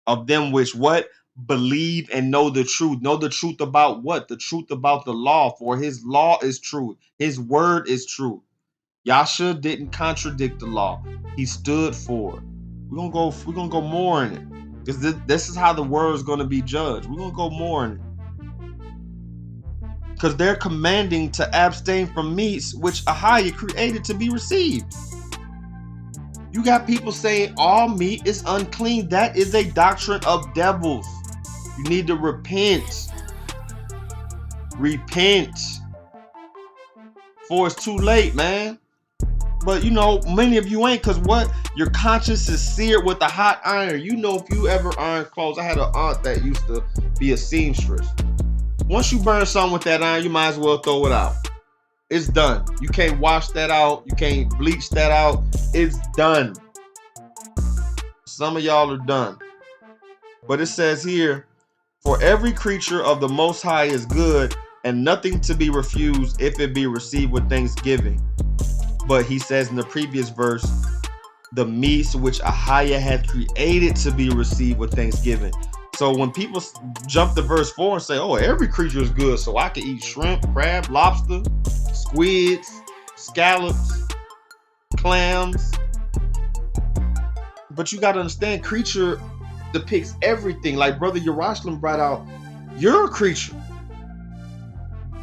of them which what? believe and know the truth. Know the truth about what? The truth about the law, for his law is true. His word is true. Yahshua didn't contradict the law. He stood for it. We're gonna go more in it. Because this is how the world is gonna be judged. We're gonna go more in it. Because they're commanding to abstain from meats which Ahaya created to be received. You got people saying all meat is unclean. That is a doctrine of devils. You need to repent. Repent. For it's too late, man. But you know, many of you ain't, because what? Your conscience is seared with a hot iron. You know, if you ever iron clothes, I had an aunt that used to be a seamstress. Once you burn something with that iron, you might as well throw it out. It's done. You can't wash that out. You can't bleach that out. It's done. Some of y'all are done. But it says here, for every creature of the Most High is good, and nothing to be refused if it be received with thanksgiving. But he says in the previous verse, the meats which Ahaya had created to be received with thanksgiving. So when people jump to verse 4 and say, oh, every creature is good, so I can eat shrimp, crab, lobster, squids, scallops, clams. But you got to understand, creature depicts everything. Like Brother Yerushalayim brought out, you're a creature.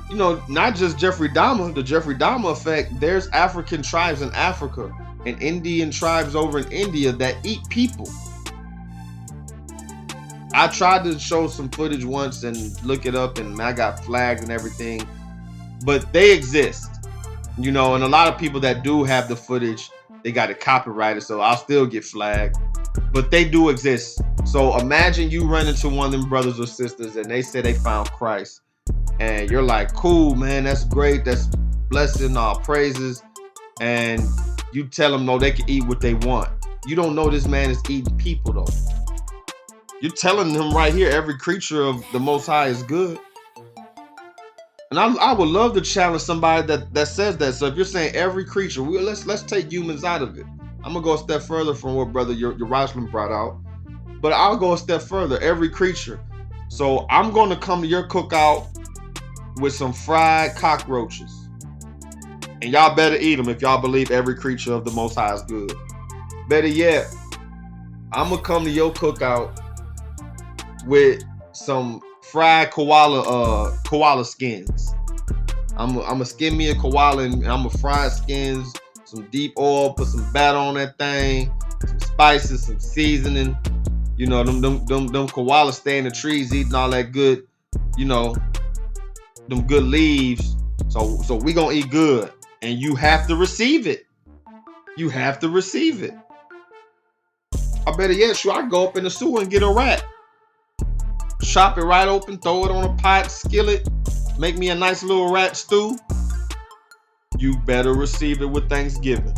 You know, not just Jeffrey Dahmer, the Jeffrey Dahmer effect. There's African tribes in Africa and Indian tribes over in India that eat people. I tried to show some footage once and look it up, and I got flagged and everything. But they exist, you know, and a lot of people that do have the footage, they got it copyrighted, so I'll still get flagged. But they do exist. So imagine you run into one of them brothers or sisters and they say they found Christ. And you're like, cool, man, that's great. That's blessing, all praises. And you tell them, no, they can eat what they want. You don't know this man is eating people, though. You're telling him right here, every creature of the Most High is good. And I would love to challenge somebody that says that. So if you're saying every creature, let's take humans out of it. I'm going to go a step further from what Brother Yerushalayim brought out. But I'll go a step further, every creature. So I'm going to come to your cookout with some fried cockroaches. And y'all better eat them if y'all believe every creature of the Most High is good. Better yet, I'm going to come to your cookout with some fried koala skins. I'm going to skin me a koala and I'm going to fry skins, some deep oil, put some batter on that thing, some spices, some seasoning. You know, them koalas stay in the trees eating all that good, you know, them good leaves. So we gonna eat good, and you have to receive it. You have to receive it. I better yet, sure, I go up in the sewer and get a rat, chop it right open, throw it on a pot, skillet, make me a nice little rat stew. You better receive it with thanksgiving.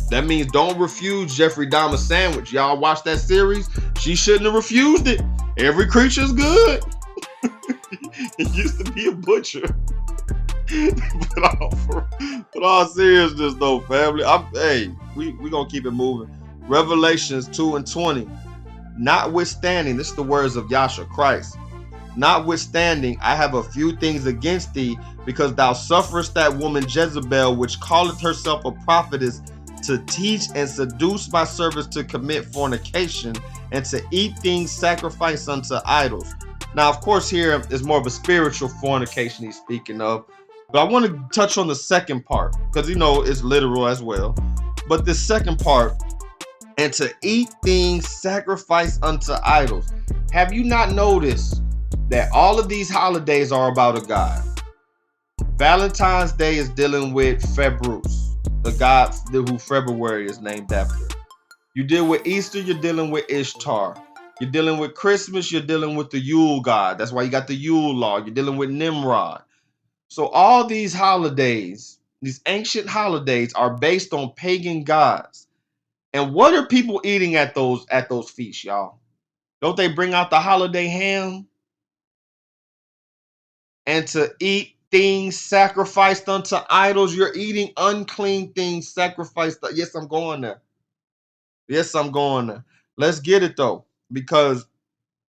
That means don't refuse Jeffrey Dahmer's sandwich. Y'all watch that series? She shouldn't have refused it. Every creature's good. He used to be a butcher. But all seriousness though, family, we gonna keep it moving. Revelations 2:20. Notwithstanding, this is the words of Yahshua Christ. Notwithstanding, I have a few things against thee, because thou sufferest that woman Jezebel, which calleth herself a prophetess, to teach and seduce my servants to commit fornication and to eat things sacrificed unto idols. Now, of course, here is more of a spiritual fornication he's speaking of, but I want to touch on the second part because, you know, it's literal as well. But the second part, and to eat things sacrificed unto idols. Have you not noticed that all of these holidays are about a god? Valentine's Day is dealing with Februz, the god who February is named after. You deal with Easter, you're dealing with Ishtar. You're dealing with Christmas, you're dealing with the Yule god. That's why you got the Yule log. You're dealing with Nimrod. So all these holidays, these ancient holidays, are based on pagan gods. And what are people eating at those feasts, y'all? Don't they bring out the holiday ham? And to eat things sacrificed unto idols, you're eating unclean things sacrificed. Yes, I'm going there. Yes, I'm going there. Let's get it though, because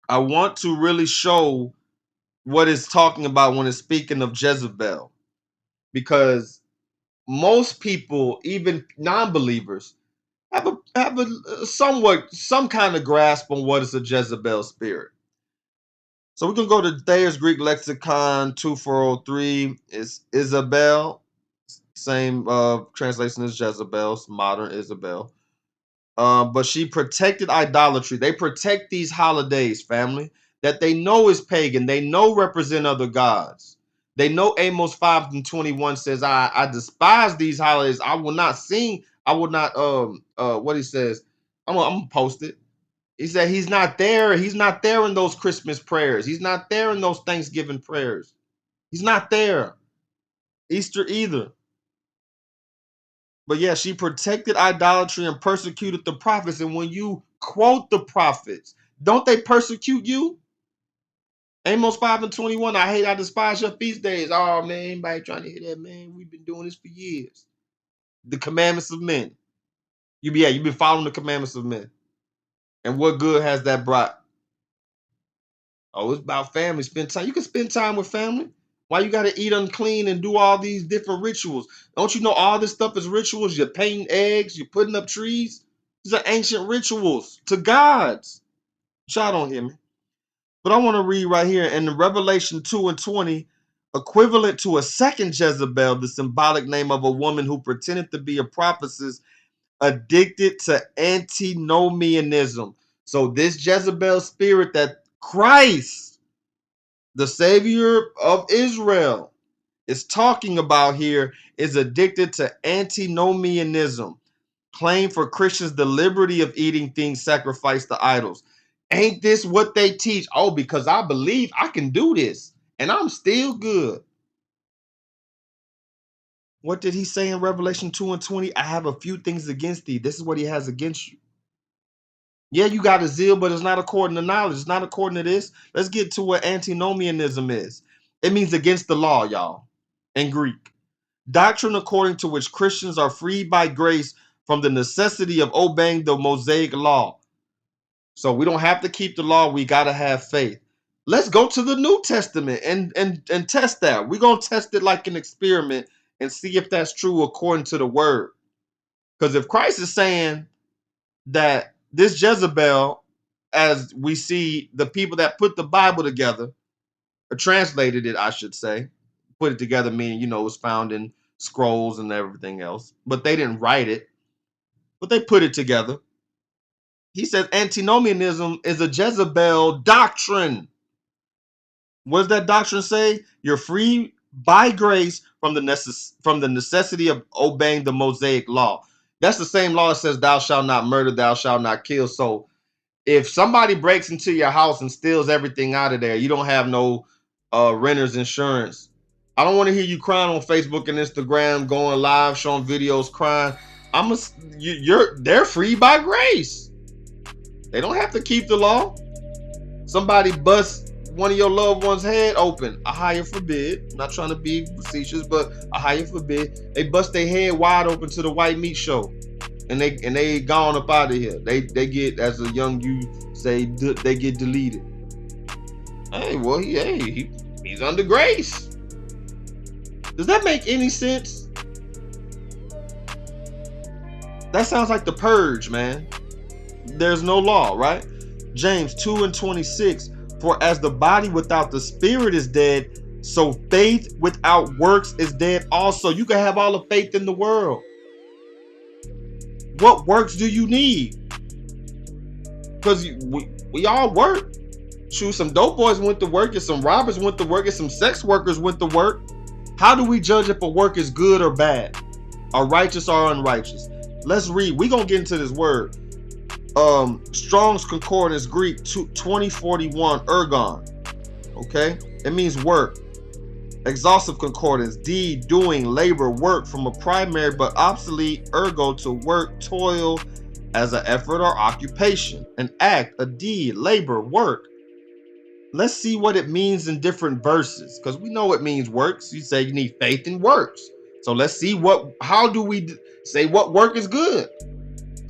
I want to really show what it's talking about when it's speaking of Jezebel, because most people, even non-believers, have a some kind of grasp on what is a Jezebel spirit. So we can go to Thayer's Greek Lexicon 2403. It's Isabel, same translation as Jezebel, modern Isabel. But she protected idolatry. They protect these holidays, family, that they know is pagan. They know represent other gods. They know Amos 5:21 says, I despise these holidays. I will not sing. I will not what he says. I'm gonna post it. He said he's not there. He's not there in those Christmas prayers. He's not there in those Thanksgiving prayers. He's not there. Easter either. But yeah, she protected idolatry and persecuted the prophets. And when you quote the prophets, don't they persecute you? Amos 5:21, I despise your feast days. Oh man, anybody trying to hear that, man? We've been doing this for years. The commandments of men. You've been following the commandments of men. And what good has that brought? Oh, it's about family. Spend time. You can spend time with family. Why you gotta eat unclean and do all these different rituals? Don't you know all this stuff is rituals? You're painting eggs, you're putting up trees. These are ancient rituals to gods. Y'all don't hear me. But I want to read right here in Revelation 2:20, equivalent to a second Jezebel, the symbolic name of a woman who pretended to be a prophetess addicted to antinomianism. So this Jezebel spirit that Christ, the Savior of Israel, is talking about here is addicted to antinomianism. Claim for Christians the liberty of eating things sacrificed to idols. Ain't this what they teach? Oh, because I believe I can do this and I'm still good. What did he say in Revelation 2:20? I have a few things against thee. This is what he has against you. Yeah, you got a zeal, but it's not according to knowledge. It's not according to this. Let's get to what antinomianism is. It means against the law, y'all, in Greek. Doctrine according to which Christians are freed by grace from the necessity of obeying the Mosaic law. So we don't have to keep the law. We got to have faith. Let's go to the New Testament and test that. We're going to test it like an experiment and see if that's true according to the word. Because if Christ is saying that this Jezebel, as we see the people that put the Bible together, or translated it, I should say, put it together, meaning, it was found in scrolls and everything else, but they didn't write it, but they put it together. He says antinomianism is a Jezebel doctrine. What does that doctrine say? You're free by grace from the necessity of obeying the Mosaic law. That's the same law that says thou shalt not murder, thou shalt not kill. So if somebody breaks into your house and steals everything out of there, you don't have no renter's insurance. I don't want to hear you crying on Facebook and Instagram, going live, showing videos, crying. They're free by grace. They don't have to keep the law. Somebody busts one of your loved ones' head open, a higher forbid. I'm not trying to be facetious, but a higher forbid. They bust their head wide open to the white meat show, and they gone up out of here. They get, as a young you say, they get deleted. Hey, well, he's under grace. Does that make any sense? That sounds like the purge, man. There's no law, right? James 2:26. For as the body without the spirit is dead, so faith without works is dead also. You can have all the faith in the world. What works do you need? Because we all work. Shoot, some dope boys went to work, and some robbers went to work, and some sex workers went to work. How do we judge if a work is good or bad, or righteous or unrighteous? Let's read. We're going to get into this word. Strong's Concordance Greek 2041 ergon. Okay, it means work. Exhaustive Concordance deed, doing, labor, work, from a primary but obsolete ergo to work, toil, as an effort or occupation, an act, a deed, labor, work. Let's see what it means in different verses, because we know it means works. You say you need faith in works. So let's see how do we say what work is good?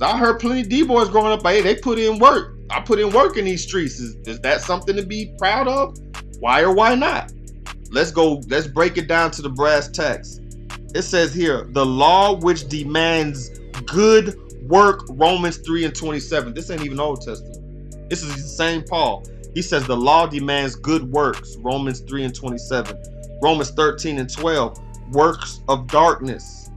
I heard plenty of D-boys growing up, hey, they put in work. I put in work in these streets. Is that something to be proud of? Why or why not? Let's break it down to the brass tacks. It says here, the law which demands good work, Romans 3:27. This ain't even Old Testament. This is the same Paul. He says the law demands good works, Romans 3:27. Romans 13:12, works of darkness.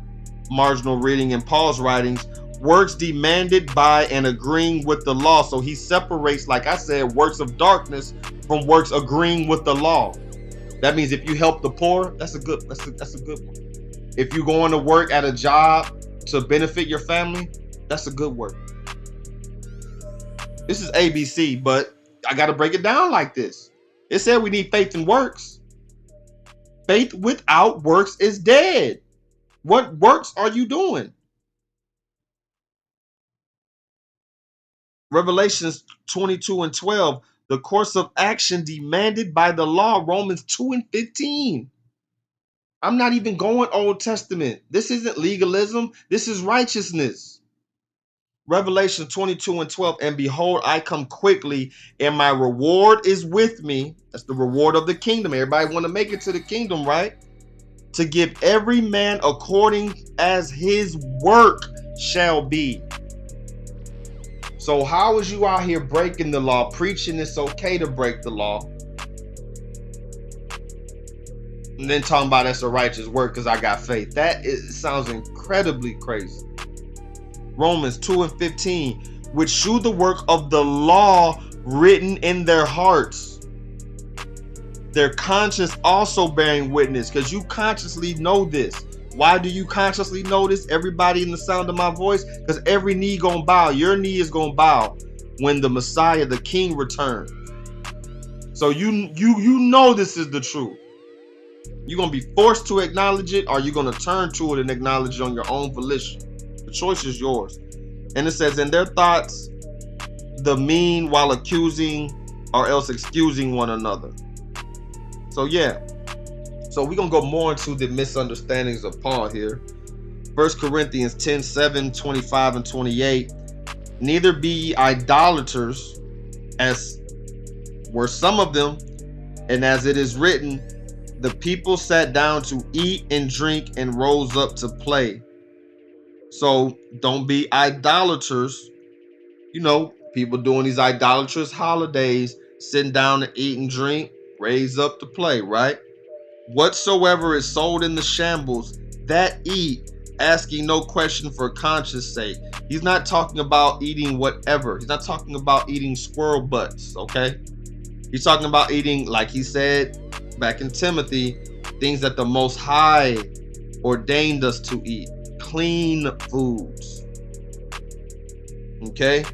Marginal reading in Paul's writings, works demanded by and agreeing with the law. So he separates, like I said, works of darkness from works agreeing with the law. That means if you help the poor, that's a good one. If you're going to work at a job to benefit your family, that's a good work. This is ABC, but I got to break it down like this. It said we need faith and works. Faith without works is dead. What works are you doing? Revelations 22:12, the course of action demanded by the law, Romans 2:15. I'm not even going Old Testament. This isn't legalism. This is righteousness. Revelation 22:12, and behold, I come quickly, and my reward is with me. That's the reward of the kingdom. Everybody want to make it to the kingdom, right? To give every man according as his work shall be. So how is you out here breaking the law, preaching it's okay to break the law, and then talking about that's a righteous work because I got faith? That sounds incredibly crazy. Romans 2:15, which shew the work of the law written in their hearts, their conscience also bearing witness, because you consciously know this. Why do you consciously know this? Everybody in the sound of my voice, because every knee gonna bow. Your knee is gonna bow when the Messiah, the King, returns. So you know this is the truth. You're gonna be forced to acknowledge it, or you're gonna turn to it and acknowledge it on your own volition. The choice is yours. And it says, in their thoughts, the mean while accusing or else excusing one another. So yeah. So we're going to go more into the misunderstandings of Paul here. 1 Corinthians 10:7, 25, and 28. Neither be ye idolaters, as were some of them, and as it is written, the people sat down to eat and drink and rose up to play. So don't be idolaters. You know, people doing these idolatrous holidays, sitting down to eat and drink, raise up to play, right? Whatsoever is sold in the shambles, that eat, asking no question for conscience sake. He's not talking about eating whatever. He's not talking about eating squirrel butts, okay? He's talking about eating, like he said back in Timothy, things that the Most High ordained us to eat. Clean foods. Okay?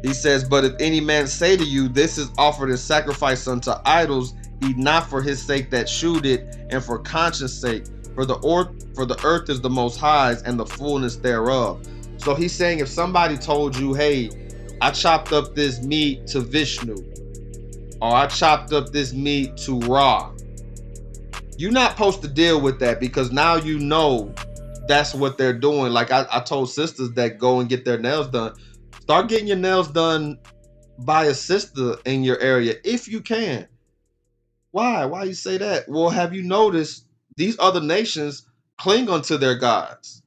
He says, but if any man say to you, this is offered in sacrifice unto idols, eat not for his sake that shewed it, and for conscience sake. For the earth is the Most High's, and the fullness thereof. So he's saying, if somebody told you, hey, I chopped up this meat to Vishnu, or I chopped up this meat to Ra, you're not supposed to deal with that, because now you know that's what they're doing. Like I told sisters that go and get their nails done, start getting your nails done by a sister in your area if you can. Why you say that? Well, have you noticed these other nations cling unto their gods?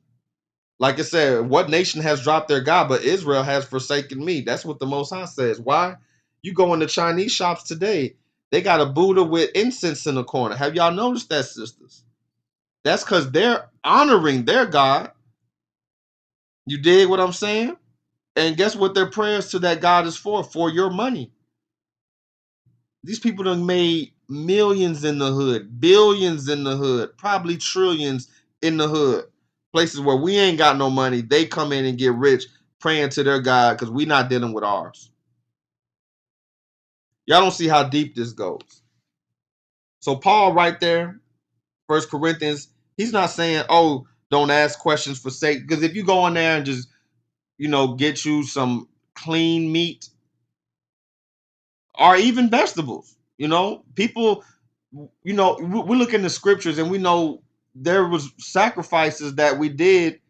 Like I said, what nation has dropped their God? But Israel has forsaken me. That's what the Most High says. Why? You go into Chinese shops today, they got a Buddha with incense in the corner. Have y'all noticed that, sisters? That's because they're honoring their God. You dig what I'm saying? And guess what their prayers to that God is for? For your money. These people done made millions in the hood, billions in the hood, probably trillions in the hood. Places where we ain't got no money, they come in and get rich praying to their God because we not dealing with ours. Y'all don't see how deep this goes. So Paul right there, 1 Corinthians, he's not saying, oh, don't ask questions for sake. Because if you go in there and just, get you some clean meat or even vegetables, people, we look in the scriptures and we know there was sacrifices that we did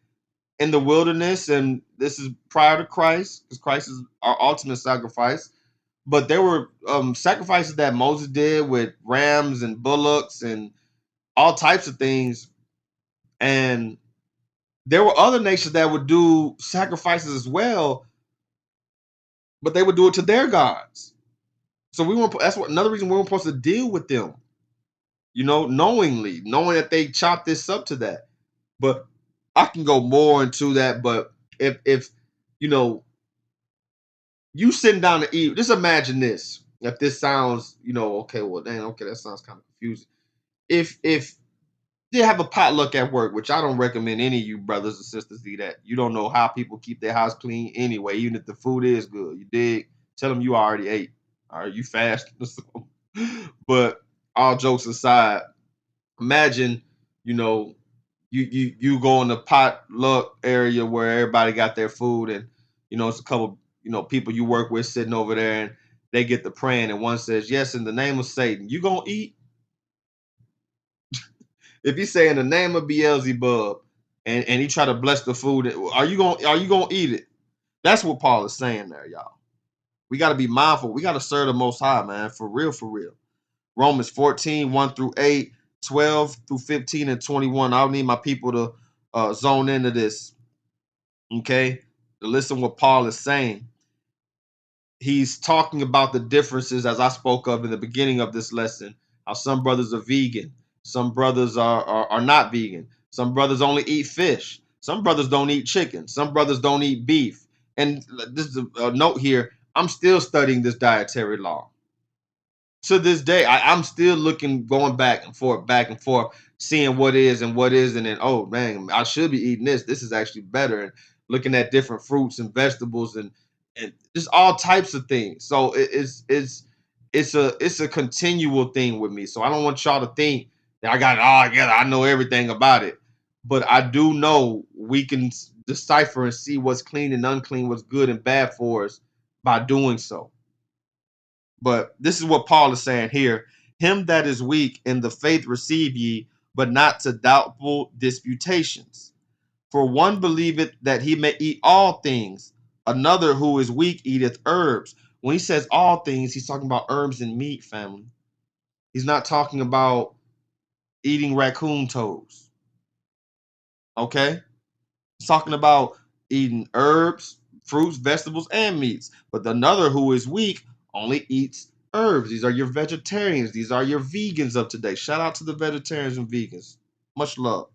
in the wilderness, and this is prior to Christ, because Christ is our ultimate sacrifice. But there were sacrifices that Moses did with rams and bullocks and all types of things. And there were other nations that would do sacrifices as well, but they would do it to their gods. So we weren't. That's what another reason we weren't supposed to deal with them. Knowingly, knowing that they chopped this up to that. But I can go more into that. But if you know you sitting down to eat, just imagine this. If this sounds, okay, well, dang, okay, that sounds kind of confusing. If you have a potluck at work, which I don't recommend any of you brothers and sisters do that. You don't know how people keep their house clean anyway, even if the food is good. You dig? Tell them you already ate. All right, you fast. But all jokes aside, imagine, you go in the potluck area where everybody got their food, and it's a couple, people you work with sitting over there, and they get to praying, and one says, "Yes, in the name of Satan." You gonna eat? If you say in the name of Beelzebub, and he try to bless the food, are you gonna eat it? That's what Paul is saying there, y'all. We got to be mindful. We got to serve the Most High, man, for real, for real. Romans 14, 1 through 8, 12 through 15 and 21. I'll need my people to zone into this, okay? To listen what Paul is saying. He's talking about the differences, as I spoke of in the beginning of this lesson, how some brothers are vegan, some brothers are not vegan, some brothers only eat fish, some brothers don't eat chicken, some brothers don't eat beef. And this is a note here, I'm still studying this dietary law. To this day, I'm still looking, going back and forth, seeing what is and what isn't, and oh man, I should be eating this. This is actually better, and looking at different fruits and vegetables and just all types of things. So it's a continual thing with me. So I don't want y'all to think that I got it all together. I know everything about it, but I do know we can decipher and see what's clean and unclean, what's good and bad for us by doing so. But this is what Paul is saying here. Him that is weak in the faith receive ye, but not to doubtful disputations. For one believeth that he may eat all things, another who is weak eateth herbs. When he says all things, he's talking about herbs and meat, family. He's not talking about eating raccoon toes. Okay? He's talking about eating herbs, fruits, vegetables, and meats. But another who is weak only eats herbs. These are your vegetarians. These are your vegans of today. Shout out to the vegetarians and vegans. Much love.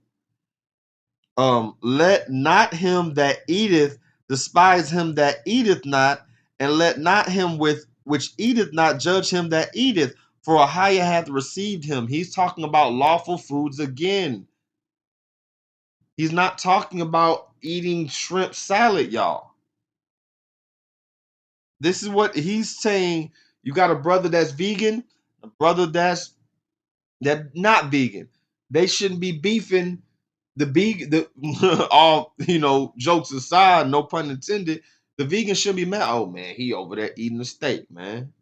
Let not him that eateth despise him that eateth not, and let not him which eateth not judge him that eateth, for a higher hath received him. He's talking about lawful foods again. He's not talking about eating shrimp salad, y'all. This is what he's saying. You got a brother that's vegan, a brother that's not vegan. They shouldn't be beefing all jokes aside, no pun intended. The vegan shouldn't be mad. Oh man, he over there eating a steak, man.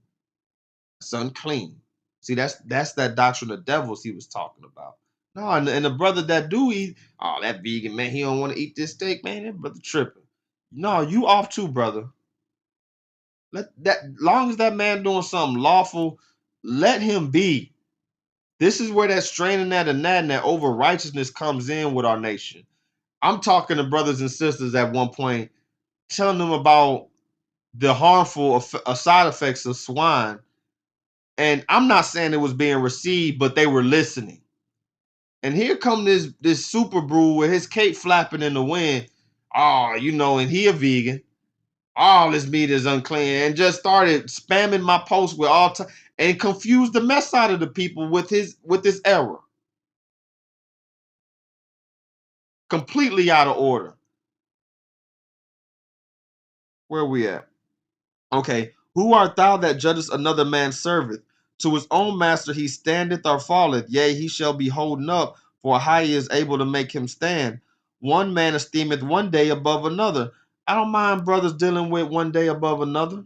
It's unclean. See, that's that doctrine of devils he was talking about. No, and the brother that do eat, oh, that vegan man, he don't want to eat this steak, man. That brother tripping. No, you off too, brother. Let that, long as that man doing something lawful, let him be. This is where that straining at and that over righteousness comes in with our nation. I'm talking to brothers and sisters at one point, telling them about the harmful side effects of swine. And I'm not saying it was being received, but they were listening. And here come this super brew with his cape flapping in the wind. Oh, and he a vegan. All this meat is unclean, and just started spamming my post with all time and confused the mess out of the people with this error. Completely out of order. Where are we at? Okay. Who art thou that judgest another man's servant? To his own master he standeth or falleth. Yea, he shall be holden up, for how he is able to make him stand. One man esteemeth one day above another. I don't mind brothers dealing with one day above another,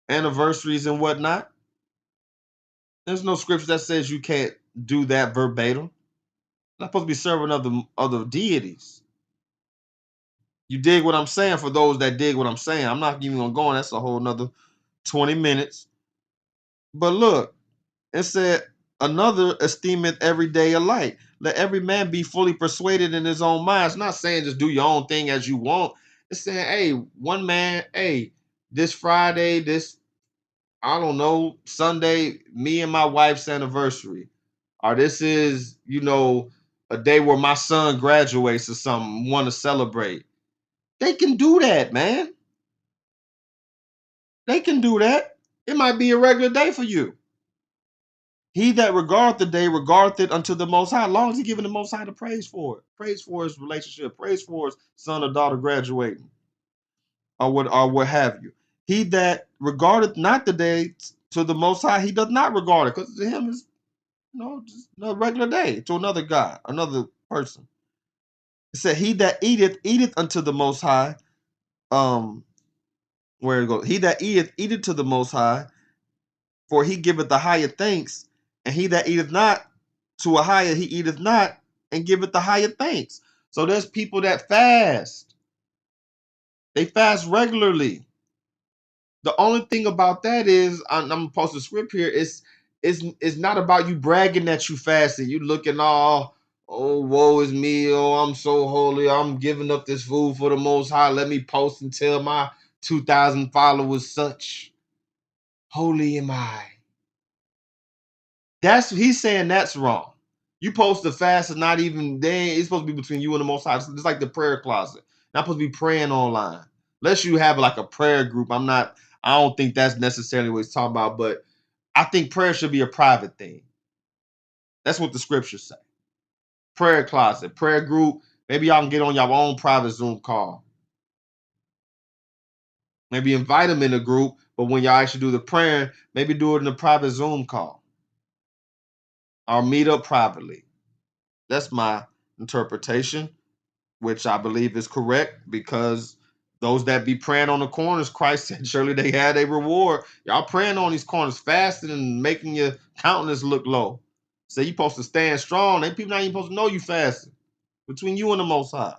anniversaries and whatnot. There's no scripture that says you can't do that verbatim. Not supposed to be serving other deities. You dig what I'm saying? For those that dig what I'm saying, I'm not even gonna go on. That's a whole nother 20 minutes. But look, it said, another esteemeth every day alike. Let every man be fully persuaded in his own mind. It's not saying just do your own thing as you want. It's saying, hey, one man, hey, this Friday, this, I don't know, Sunday, me and my wife's anniversary. Or this is, a day where my son graduates or something, want to celebrate. They can do that, man. They can do that. It might be a regular day for you. He that regardeth the day regardeth it unto the Most High, as long as he giving the Most High the praise for it. Praise for his relationship. Praise for his son or daughter graduating, or what have you. He that regardeth not the day to the Most High, he doth not regard it, because to him is just a regular day to another God, another person. It said, he that eateth unto the Most High. Where it goes, he that eateth to the Most High, for he giveth the higher thanks, and he that eateth not to a higher, he eateth not, and giveth the higher thanks. So there's people that fast. They fast regularly. The only thing about that is, I'm gonna post a script here, it's not about you bragging that you fasted. You looking all, oh, woe is me, oh, I'm so holy, I'm giving up this food for the Most High. Let me post and tell my 2,000 followers such holy am I. He's saying that's wrong. You supposed to fast is not even it's supposed to be between you and the Most High. It's like the prayer closet. Not supposed to be praying online. Unless you have like a prayer group. I don't think that's necessarily what he's talking about, but I think prayer should be a private thing. That's what the scriptures say. Prayer closet, prayer group. Maybe y'all can get on your own private Zoom call. Maybe invite them in a group, but when y'all actually do the prayer, maybe do it in a private Zoom call. Or meet up privately. That's my interpretation, which I believe is correct, because those that be praying on the corners, Christ said, surely they had a reward. Y'all praying on these corners, fasting and making your countenance look low. So you supposed to stand strong. They people not even supposed to know you fasting. Between you and the Most High.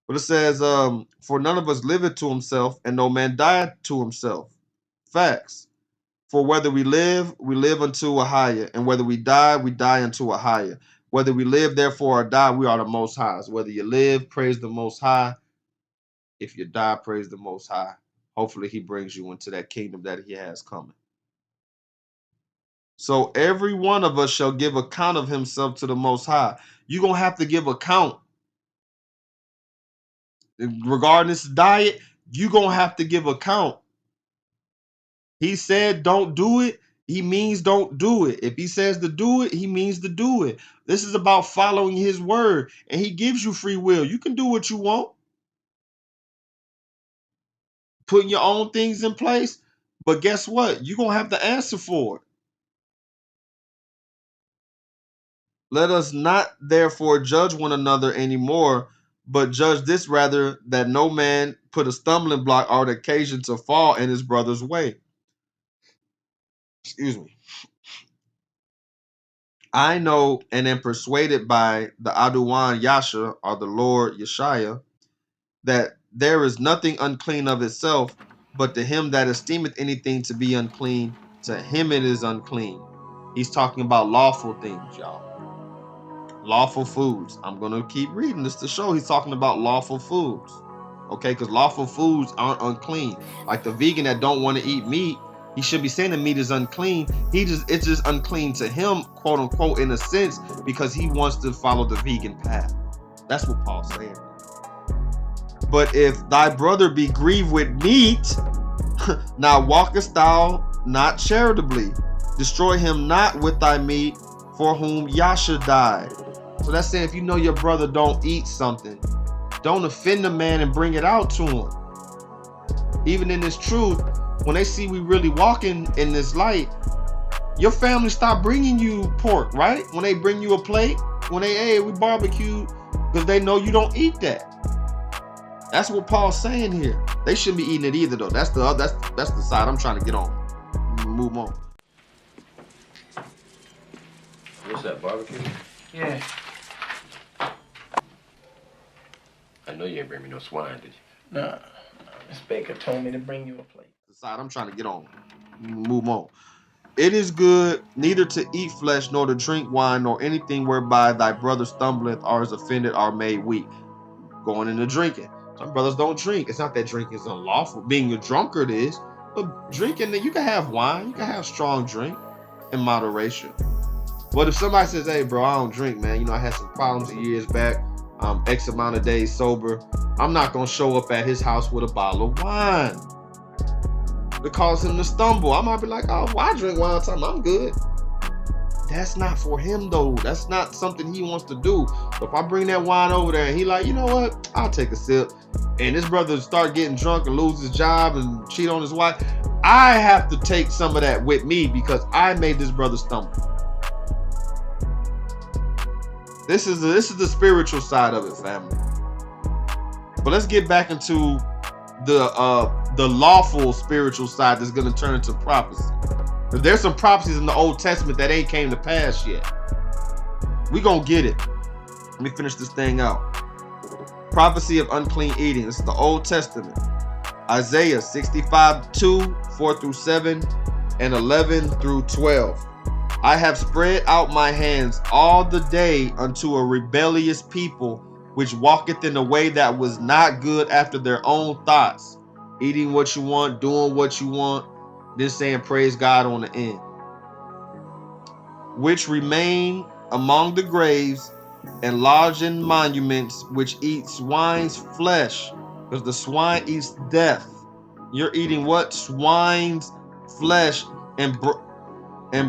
But it says, for none of us liveth to himself, and no man dieth to himself. Facts. For whether we live unto a higher, and whether we die unto a higher. Whether we live, therefore, or die, we are the Most High's. Whether you live, praise the Most High. If you die, praise the Most High. Hopefully, he brings you into that kingdom that he has coming. So every one of us shall give account of himself to the Most High. You're going to have to give account. Regarding this diet, you're going to have to give account. He said don't do it. He means don't do it. If he says to do it, he means to do it. This is about following his word, and he gives you free will. You can do what you want. Putting your own things in place, but guess what? You're going to have to answer for it. Let us not therefore judge one another anymore, but judge this rather, that no man put a stumbling block or the occasion to fall in his brother's way. Excuse me. I know and am persuaded by the Aduan Yasha, or the Lord Yeshaya, that there is nothing unclean of itself, but to him that esteemeth anything to be unclean, to him it is unclean. He's talking about lawful things, y'all. Lawful foods. I'm going to keep reading this to show he's talking about lawful foods. Okay, because lawful foods aren't unclean. Like the vegan that don't want to eat meat, he should be saying the meat is unclean. It's just unclean to him, quote unquote, in a sense, because he wants to follow the vegan path. That's what Paul's saying. But if thy brother be grieved with meat, now walkest thou not charitably. Destroy him not with thy meat, for whom Yasha died. So that's saying, if you know your brother don't eat something, don't offend the man and bring it out to him. Even in this truth, when they see we really walking in this light, your family stop bringing you pork, right? When they bring you a plate, when hey, we barbecue, because they know you don't eat that. That's what Paul's saying here. They shouldn't be eating it either, though. That's the side I'm trying to get on. Move on. What's that, barbecue? Yeah. I know you ain't bring me no swine, did you? Nah. Miss Baker told me to bring you a plate. Decide. I'm trying to get on. Move on. It is good neither to eat flesh nor to drink wine nor anything whereby thy brother stumbleth or is offended or made weak. Going into drinking. Some brothers don't drink. It's not that drinking is unlawful. Being a drunkard is, but drinking, you can have wine, you can have strong drink in moderation. But if somebody says, hey bro, I don't drink, man, I had some problems years back, X amount of days sober, I'm not gonna show up at his house with a bottle of wine to cause him to stumble. I might be like, oh, well, I drink wine all the time, I'm good. That's not for him though. That's not something he wants to do. So if I bring that wine over there and he like, you know what, I'll take a sip, and this brother start getting drunk and lose his job and cheat on his wife, I have to take some of that with me because I made this brother stumble. This is the spiritual side of it, family. But let's get back into the lawful spiritual side that's going to turn into prophecy. There's some prophecies in the Old Testament that ain't came to pass yet. We gonna get it. Let me finish this thing out. Prophecy of unclean eating. This is the Old Testament. Isaiah 65:2, 4 through 7, and 11 through 12. I have spread out my hands all the day unto a rebellious people, which walketh in a way that was not good after their own thoughts, eating what you want, doing what you want, then saying praise God on the end, which remain among the graves and lodge in monuments, which eat swine's flesh, because the swine eats death. You're eating what? Swine's flesh and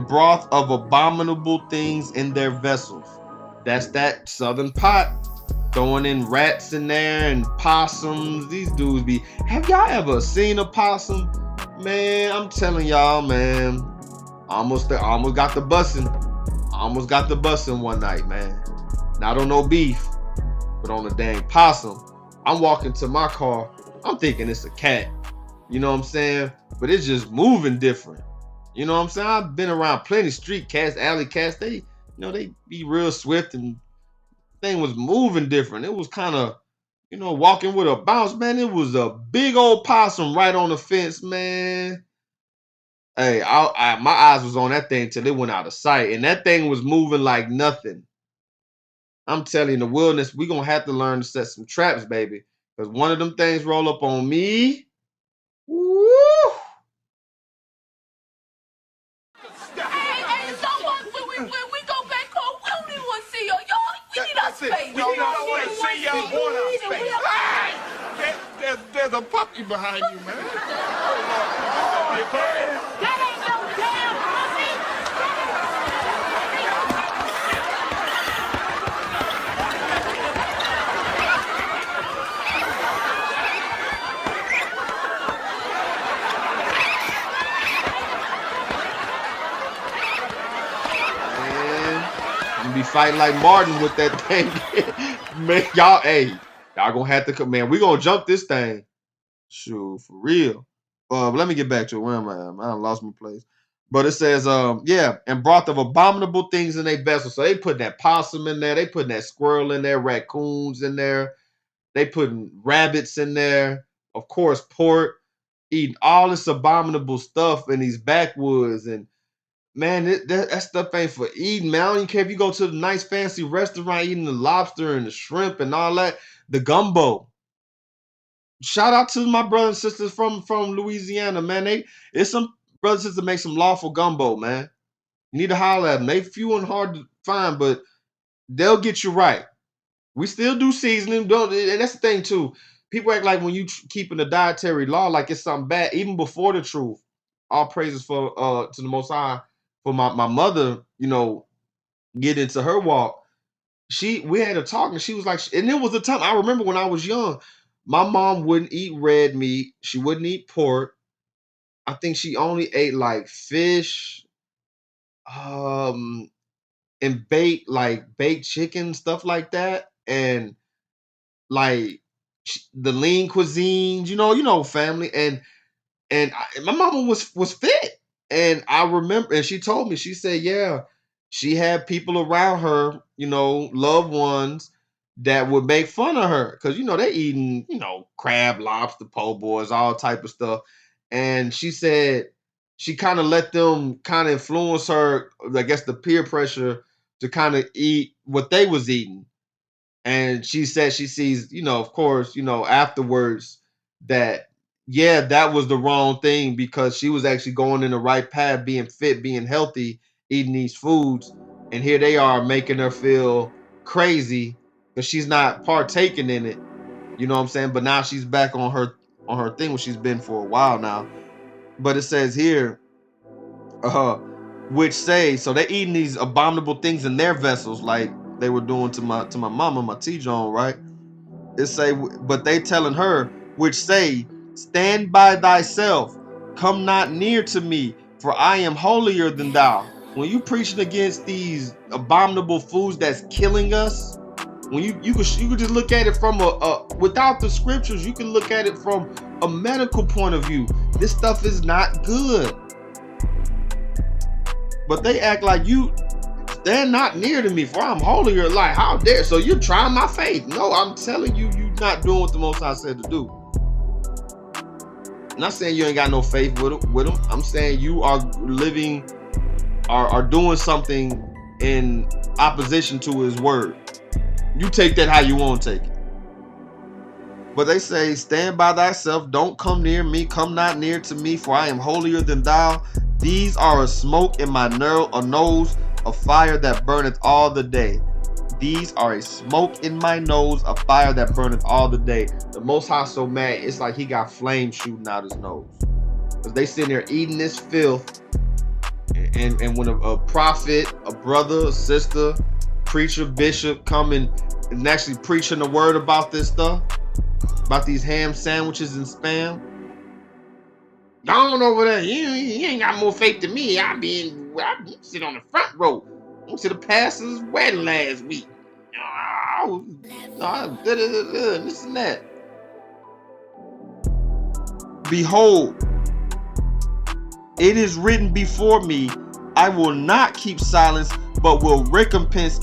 broth of abominable things in their vessels. That's that southern pot. Throwing in rats in there and possums. These dudes be. Have y'all ever seen a possum? Man, I'm telling y'all, man. Almost got the bussin'. Almost got the bussin' one night, man. Not on no beef, but on a dang possum. I'm walking to my car. I'm thinking it's a cat. You know what I'm saying? But it's just moving different. You know what I'm saying? I've been around plenty of street cats, alley cats. They be real swift, and thing was moving different. It was kind of, walking with a bounce, man. It was a big old possum right on the fence, man. Hey, my eyes was on that thing till it went out of sight, and that thing was moving like nothing. I'm telling you, in the wilderness, we gonna have to learn to set some traps, baby, because one of them things roll up on me. Woo! Hey, so when we go back home, we don't even want to see y'all. We need our space. We don't want to see y'all on our space. Hey, there's a puppy behind you, man. That ain't no damn puppy. Man, you be fighting like Martin with that thing. Man, y'all gonna have to come, man. We gonna jump this thing. Shoot, for real. But let me get back to it. Where am I? I lost my place. But it says, and broth of abominable things in their vessel. So they put that possum in there, they putting that squirrel in there, raccoons in there, they putting rabbits in there, of course, pork, eating all this abominable stuff in these backwoods. And man, that stuff ain't for eating, man. I don't even care if you go to the nice fancy restaurant eating the lobster and the shrimp and all that, the gumbo. Shout out to my brothers and sisters from Louisiana, man. It's some brothers and sisters that make some lawful gumbo, man. You need to holler at them. They few and hard to find, but they'll get you right. We still do seasoning, and that's the thing too. People act like when you keeping the dietary law like it's something bad, even before the truth. All praises for to the Most High for my mother, get into her walk. We had a talk, and she was like, and it was a time I remember when I was young. My mom wouldn't eat red meat. She wouldn't eat pork. I think she only ate like fish, and baked chicken, stuff like that, and like the lean cuisines, family. And my mama was fit, and I remember, and she told me, she said, yeah, she had people around her, loved ones that would make fun of her because they eating crab, lobster, po' boys, all type of stuff. And she said she kind of let them kind of influence her, I guess the peer pressure to kind of eat what they was eating. And she said she sees, of course, afterwards that yeah, that was the wrong thing because she was actually going in the right path, being fit, being healthy, eating these foods, and here they are making her feel crazy because she's not partaking in it. You know what I'm saying? But now she's back on her thing, where she's been for a while now. But it says here, uh, which say so they eating these abominable things in their vessels, like they were doing to my mama, my T John, right? It say, but they telling her, which say, stand by thyself, come not near to me, for I am holier than thou. When you preaching against these abominable foods that's killing us, when you could just look at it from a without the scriptures, you can look at it from a medical point of view. This stuff is not good. But they act like they're not near to me, for I'm holier. Like, how dare? So you're trying my faith. No, I'm telling you, you're not doing what the Most High said to do. I'm not saying you ain't got no faith with him. I'm saying you are living, are doing something in opposition to his word. You take that how you want to take it. But they say, stand by thyself, don't come near me, come not near to me, for I am holier than thou. These are a smoke in my nose, a fire that burneth all the day. These are a smoke in my nose, a fire that burneth all the day. The Most High so mad, it's like he got flames shooting out his nose. Because they sitting there eating this filth. And when a prophet, a brother, a sister, preacher, bishop come and actually preaching the word about this stuff, about these ham sandwiches and spam. Gone over there. You ain't got more faith than me. I sit on the front row. I went to the pastor's wedding last week. This and that. Behold, it is written before me, I will not keep silence, but will recompense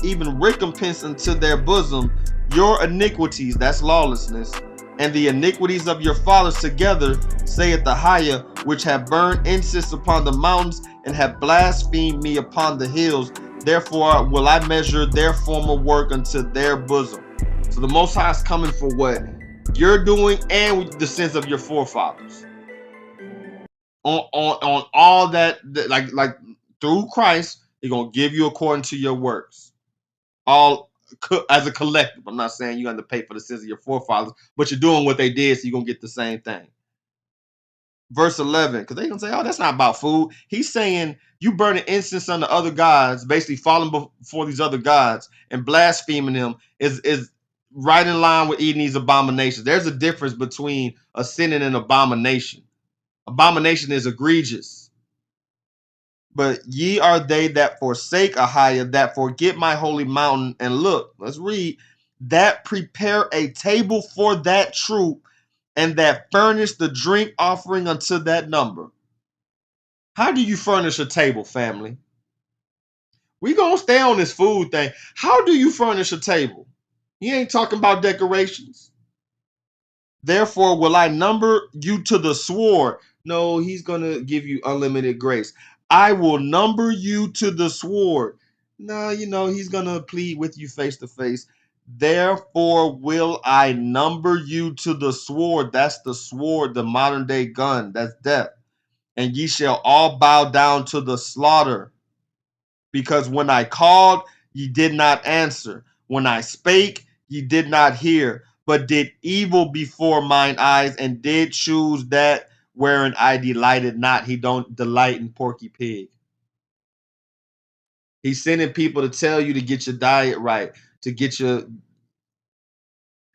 unto their bosom your iniquities, that's lawlessness, and the iniquities of your fathers together, saith the higher, which have burned incense upon the mountains and have blasphemed me upon the hills. Therefore will I measure their former work unto their bosom. So the Most High is coming for what you're doing and the sins of your forefathers. On all that, like through Christ, He's gonna give you according to your works. All as a collective. I'm not saying you have to pay for the sins of your forefathers, but you're doing what they did, so you're gonna get the same thing. Verse 11, because they're gonna say, "Oh, that's not about food." He's saying you burning incense on the other gods, basically falling before these other gods and blaspheming them is right in line with eating these abominations. There's a difference between a sin and an abomination. Abomination is egregious. But ye are they that forsake Ahiah, that forget my holy mountain. And look, let's read. That prepare a table for that troop, and that furnish the drink offering unto that number. How do you furnish a table, family? We gonna stay on this food thing. How do you furnish a table? You ain't talking about decorations. Therefore will I number you to the sword. No, he's going to give you unlimited grace. I will number you to the sword. No, he's going to plead with you face to face. Therefore will I number you to the sword. That's the sword, the modern day gun. That's death. And ye shall all bow down to the slaughter. Because when I called, ye did not answer. When I spake, ye did not hear, but did evil before mine eyes, and did choose that wherein I delighted not. He don't delight in Porky Pig. He's sending people to tell you to get your diet right, to get your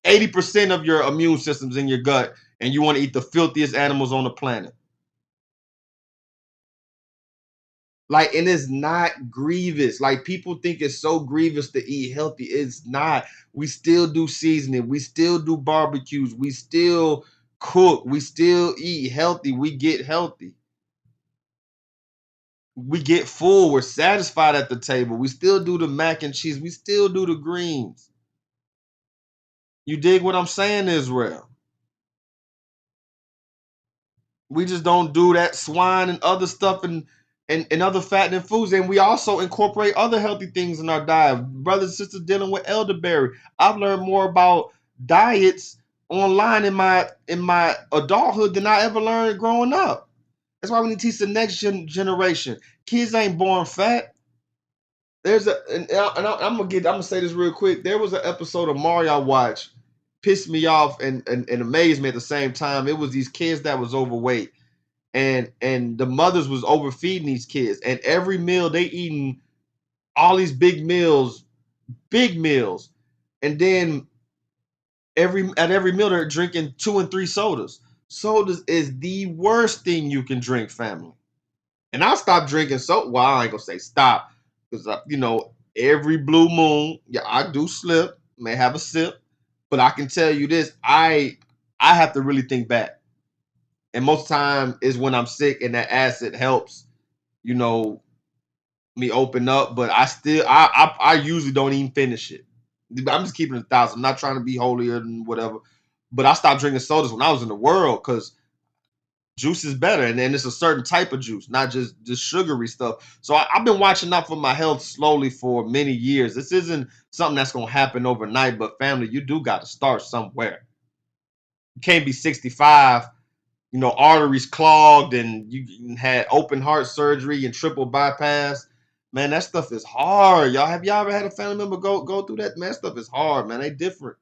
80% of your immune system's in your gut, and you want to eat the filthiest animals on the planet. Like, and it's not grievous. Like, people think it's so grievous to eat healthy. It's not. We still do seasoning. We still do barbecues. We still cook. We still eat healthy. We get healthy. We get full. We're satisfied at the table. We still do the mac and cheese. We still do the greens. You dig what I'm saying, Israel? We just don't do that swine and other stuff and other fattening foods. And we also incorporate other healthy things in our diet. Brothers and sisters dealing with elderberry. I've learned more about diets online in my adulthood than I ever learned growing up. That's why we need to teach the next generation. Kids ain't born fat. There's I'm gonna say this real quick. There was an episode of Mario I watched, pissed me off and amazed me at the same time. It was these kids that was overweight, and the mothers was overfeeding these kids, and every meal they eating all these big meals, and then at every meal they're drinking 2 and 3 sodas. Sodas is the worst thing you can drink, family. And I stopped drinking soda. Well, I ain't gonna say stop, because every blue moon, yeah, I do slip, may have a sip, but I can tell you this: I have to really think back, and most time is when I'm sick, and that acid helps, me open up. But I usually don't even finish it. I'm just keeping it 1,000. I'm not trying to be holier than whatever, but I stopped drinking sodas when I was in the world because juice is better, and then it's a certain type of juice, not just sugary stuff. So I've been watching out for my health slowly for many years. This isn't something that's gonna happen overnight, but family, you do got to start somewhere. You can't be 65, arteries clogged, and you had open heart surgery and triple bypass. Man, that stuff is hard. Have y'all ever had a family member go through that? Man, that stuff is hard, man. They different.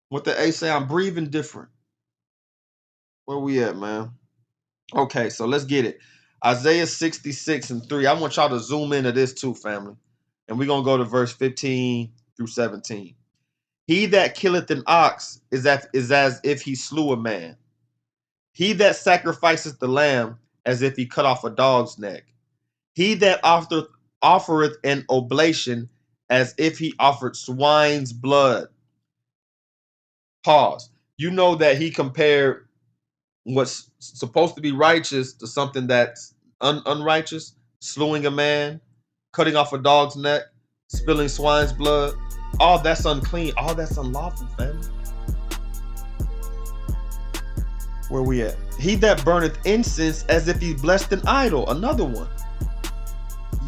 What the A say? I'm breathing different. Where we at, man? Okay, so let's get it. Isaiah 66:3. I want y'all to zoom into this too, family. And we're going to go to verse 15 through 17. He that killeth an ox is as if he slew a man. He that sacrificeth the lamb as if he cut off a dog's neck. He that offereth an oblation as if he offered swine's blood. Pause. You know that he compared what's supposed to be righteous to something that's unrighteous, slewing a man, cutting off a dog's neck, spilling swine's blood. All that's unclean. All that's unlawful, family. Where we at? He that burneth incense as if he blessed an idol. Another one.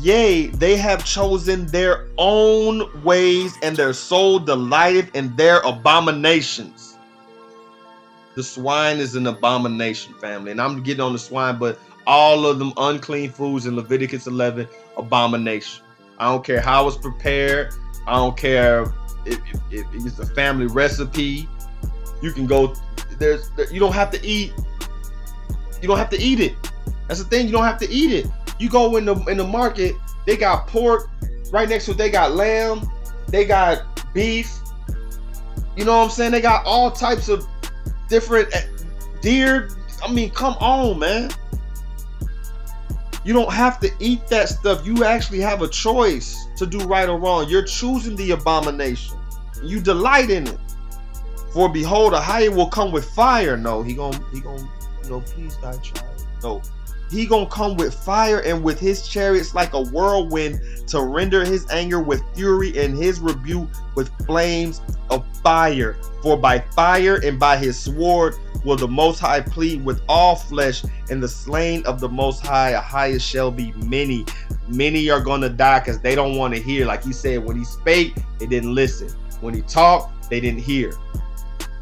Yea, they have chosen their own ways, and their soul delighteth in their abominations. The swine is an abomination, family. And I'm getting on the swine, but all of them unclean foods in Leviticus 11, abomination. I don't care how it's prepared. I don't care if it's a family recipe. You can go, you don't have to eat. You don't have to eat it. That's the thing. You don't have to eat it. You go in the market, they got pork. Right next to it, they got lamb. They got beef. You know what I'm saying? They got all types of different deer. I mean, come on, man. You don't have to eat that stuff. You actually have a choice to do right or wrong. You're choosing the abomination. You delight in it. For behold, a hire will come with fire. No, he gonna, please thy child. No, he gonna come with fire, and with his chariots like a whirlwind, to render his anger with fury and his rebuke with flames of fire. For by fire and by his sword will the Most High plead with all flesh, and the slain of the Most High, a highest shall be many. Many are gonna die because they don't want to hear. Like he said, when he spake, they didn't listen. When he talked, they didn't hear.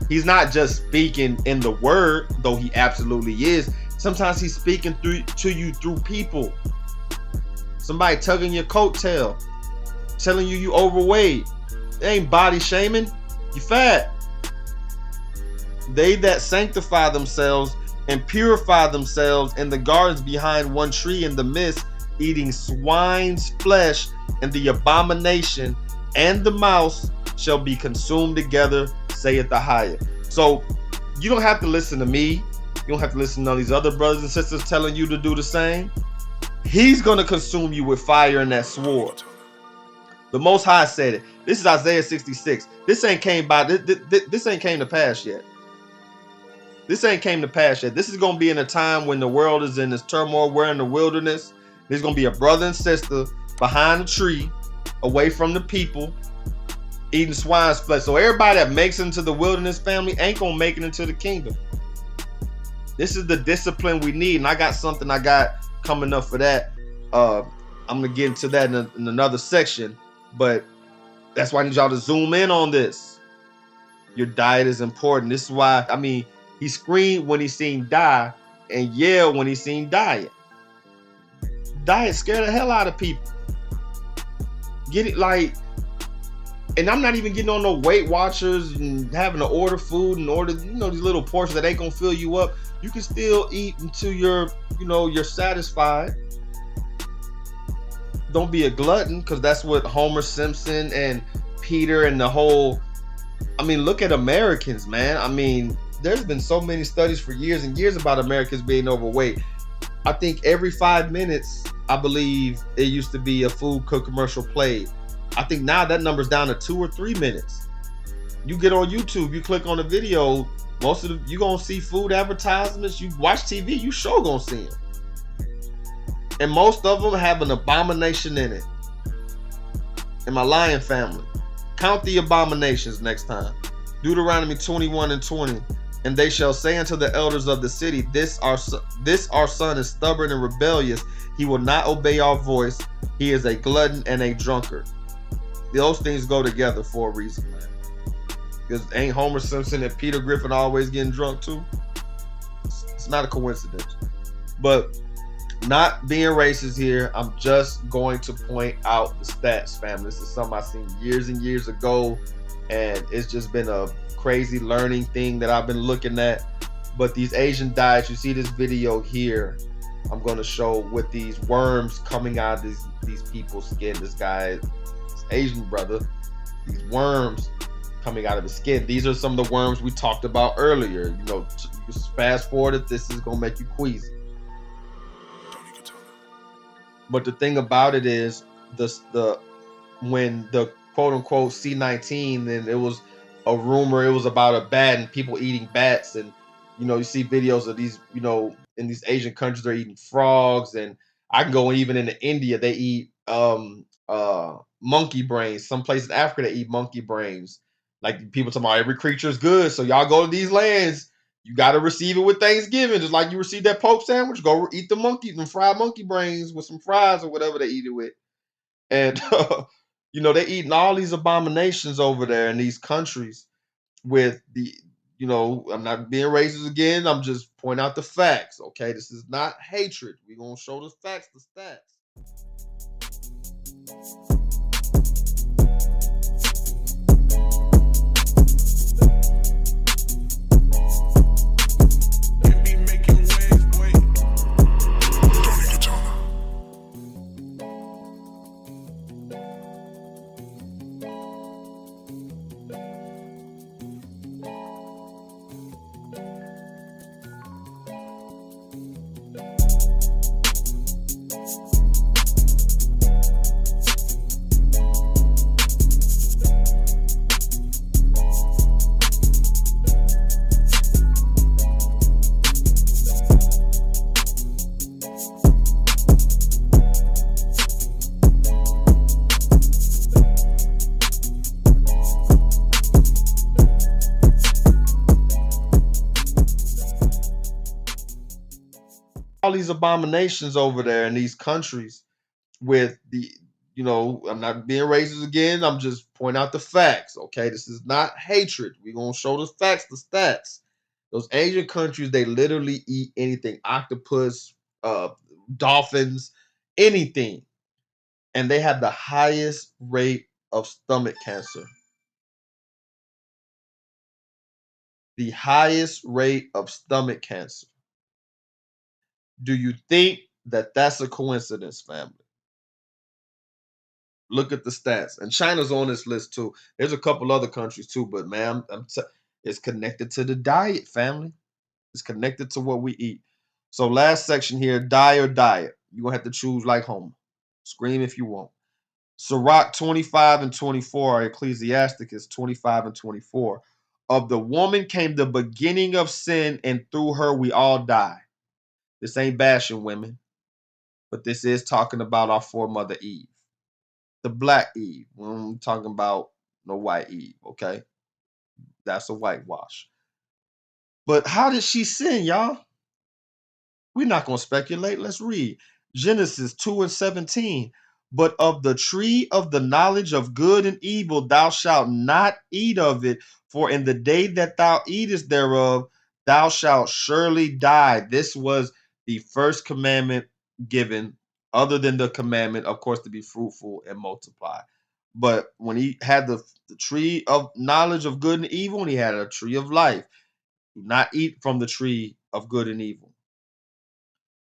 He's not just speaking in the word, though he absolutely is. Sometimes he's speaking to you through people. Somebody tugging your coattail, telling you overweight. It ain't body shaming. You fat. They that sanctify themselves and purify themselves in the gardens behind one tree in the midst, eating swine's flesh, and the abomination and the mouse shall be consumed together, saith the higher. So you don't have to listen to me. You don't have to listen to all these other brothers and sisters telling you to do the same. He's going to consume you with fire and that sword. The Most High said it. This is Isaiah 66. This ain't came to pass yet. This ain't came to pass yet. This is going to be in a time when the world is in this turmoil. We're in the wilderness. There's going to be a brother and sister behind a tree, away from the people, eating swine's flesh. So everybody that makes it into the wilderness family ain't gonna make it into the kingdom. This is the discipline we need, and I got something I got coming up for that. I'm gonna get into that in another section, but that's why I need y'all to zoom in on this. Your diet is important. This is why, I mean, he screamed when he seen die and yelled when he seen diet. Diet scared the hell out of people. Get it like, and I'm not even getting on no Weight Watchers and having to order food and order, these little portions that ain't gonna fill you up. You can still eat until you're satisfied. Don't be a glutton, because that's what Homer Simpson and Peter and the whole, look at Americans, man. There's been so many studies for years and years about Americans being overweight. I think every 5 minutes, I believe it used to be a food commercial played. I think now that number's down to 2 or 3 minutes. You get on YouTube, you click on the video, you gonna see food advertisements. You watch TV, you sure gonna see them. And most of them have an abomination in it. In my lion family, count the abominations next time. Deuteronomy 21:20. And they shall say unto the elders of the city, this our son is stubborn and rebellious. He will not obey our voice. He is a glutton and a drunkard. Those things go together for a reason, man. Because ain't Homer Simpson and Peter Griffin always getting drunk too? It's not a coincidence. But not being racist here, I'm just going to point out the stats, family. This is something I've seen years and years ago, and it's just been a crazy learning thing that I've been looking at. But these Asian diets, you see this video here, I'm going to show with these worms coming out of these people's skin. This guy, this Asian brother, these worms coming out of his skin. These are some of the worms we talked about earlier. You just fast forward it, this is going to make you queasy. But the thing about it is, when the quote unquote C-19, and it was a rumor, it was about a bat and people eating bats, and you see videos of these, in these Asian countries they're eating frogs, and I can go even into India, they eat monkey brains. Some places in Africa they eat monkey brains. Like people talking about every creature is good, so y'all go to these lands, you got to receive it with Thanksgiving, just like you receive that Pope sandwich. Go eat them fried monkey brains with some fries or whatever they eat it with. And they eating all these abominations over there in these countries with the, I'm not being racist again. I'm just pointing out the facts. Okay, this is not hatred. We're gonna show the facts, the stats. All these abominations over there in these countries with the, I'm not being racist again. I'm just pointing out the facts. Okay, this is not hatred. We're gonna show the facts, the stats. Those Asian countries, they literally eat anything: octopus, dolphins, anything, and they have the highest rate of stomach cancer. The highest rate of stomach cancer. Do you think that that's a coincidence, family? Look at the stats. And China's on this list too. There's a couple other countries too, but man, it's connected to the diet, family. It's connected to what we eat. So last section here, die or diet. You're going to have to choose like Homer. Scream if you want. Sirach 25 and 24, or Ecclesiasticus 25 and 24. Of the woman came the beginning of sin, and through her we all die. This ain't bashing women, but this is talking about our foremother Eve. The black Eve. When I'm talking about no white Eve, okay? That's a whitewash. But how did she sin, y'all? We're not going to speculate. Let's read Genesis 2:17. But of the tree of the knowledge of good and evil, thou shalt not eat of it, for in the day that thou eatest thereof, thou shalt surely die. This was the first commandment given, other than the commandment, of course, to be fruitful and multiply. But when he had the tree of knowledge of good and evil, and he had a tree of life, do not eat from the tree of good and evil.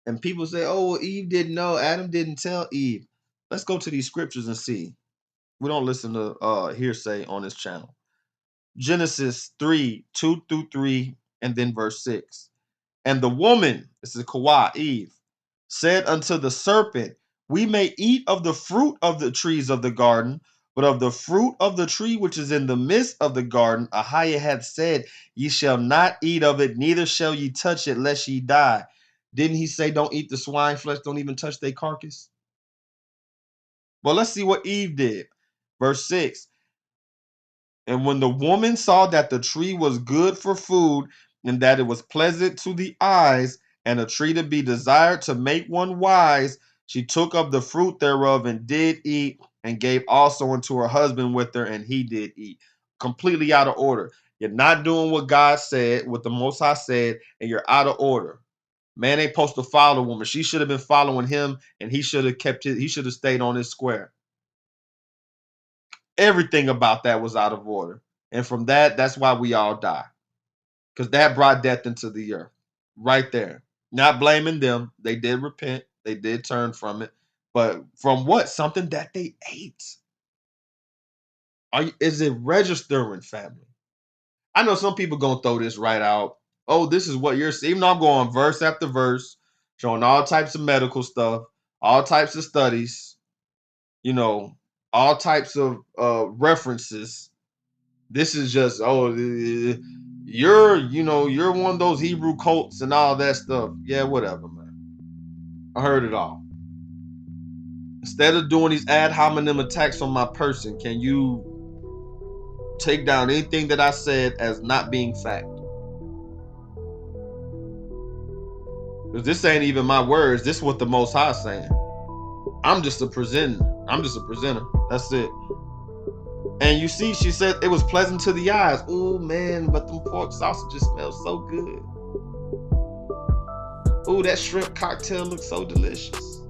And people say, oh, well, Eve didn't know. Adam didn't tell Eve. Let's go to these scriptures and see. We don't listen to hearsay on this channel. Genesis 3:2-3, and then verse 6. And the woman, this is Kawah, Eve, said unto the serpent, we may eat of the fruit of the trees of the garden, but of the fruit of the tree which is in the midst of the garden, Ahiah hath said, ye shall not eat of it, neither shall ye touch it, lest ye die. Didn't he say, don't eat the swine flesh, don't even touch their carcass? Well, let's see what Eve did. Verse 6. And when the woman saw that the tree was good for food, and that it was pleasant to the eyes, and a tree to be desired to make one wise, she took of the fruit thereof and did eat, and gave also unto her husband with her, and he did eat. Completely out of order. You're not doing what God said, what the Most High said, and you're out of order. Man ain't supposed to follow the woman. She should have been following him, and he should have kept he should have stayed on his square. Everything about that was out of order. And from that's why we all die. Because that brought death into the earth. Right there. Not blaming them. They did repent. They did turn from it. But from what? Something that they ate. Is it registering, family? I know some people gonna throw this right out. Oh, this is what you're seeing. Even though I'm going verse after verse, showing all types of medical stuff, all types of studies, all types of references. This is just, you're one of those Hebrew cults and all that stuff. Yeah, whatever, man. I heard it all. Instead of doing these ad hominem attacks on my person, can you take down anything that I said as not being fact? Because this ain't even my words. This is what the Most High is saying. I'm just a presenter. That's it. And you see, she said it was pleasant to the eyes. Oh, man, but them pork sausages smell so good. Oh, that shrimp cocktail looks so delicious.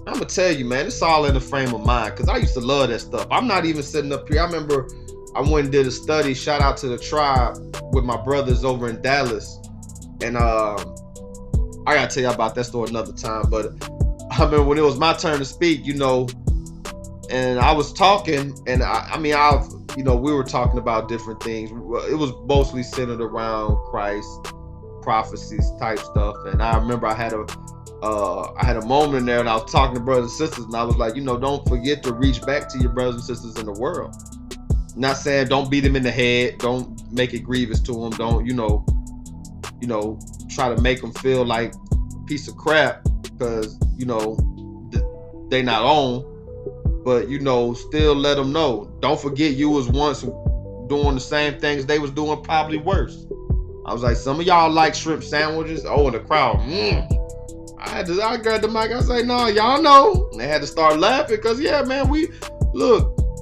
I'm going to tell you, man, it's all in the frame of mind because I used to love that stuff. I'm not even sitting up here. I remember I went and did a study, shout out to the tribe, with my brothers over in Dallas. And I got to tell you about that story another time. But I remember when it was my turn to speak, and I was talking, and we were talking about different things. It was mostly centered around Christ, prophecies type stuff. And I remember I had a moment in there, and I was talking to brothers and sisters, and I was like, don't forget to reach back to your brothers and sisters in the world. Not saying don't beat them in the head, don't make it grievous to them, don't try to make them feel like a piece of crap because they not on. But still let them know. Don't forget you was once doing the same things they was doing, probably worse. I was like, some of y'all like shrimp sandwiches. Oh, in the crowd. I grabbed the mic. I was like, no, y'all know. And they had to start laughing because, yeah, man,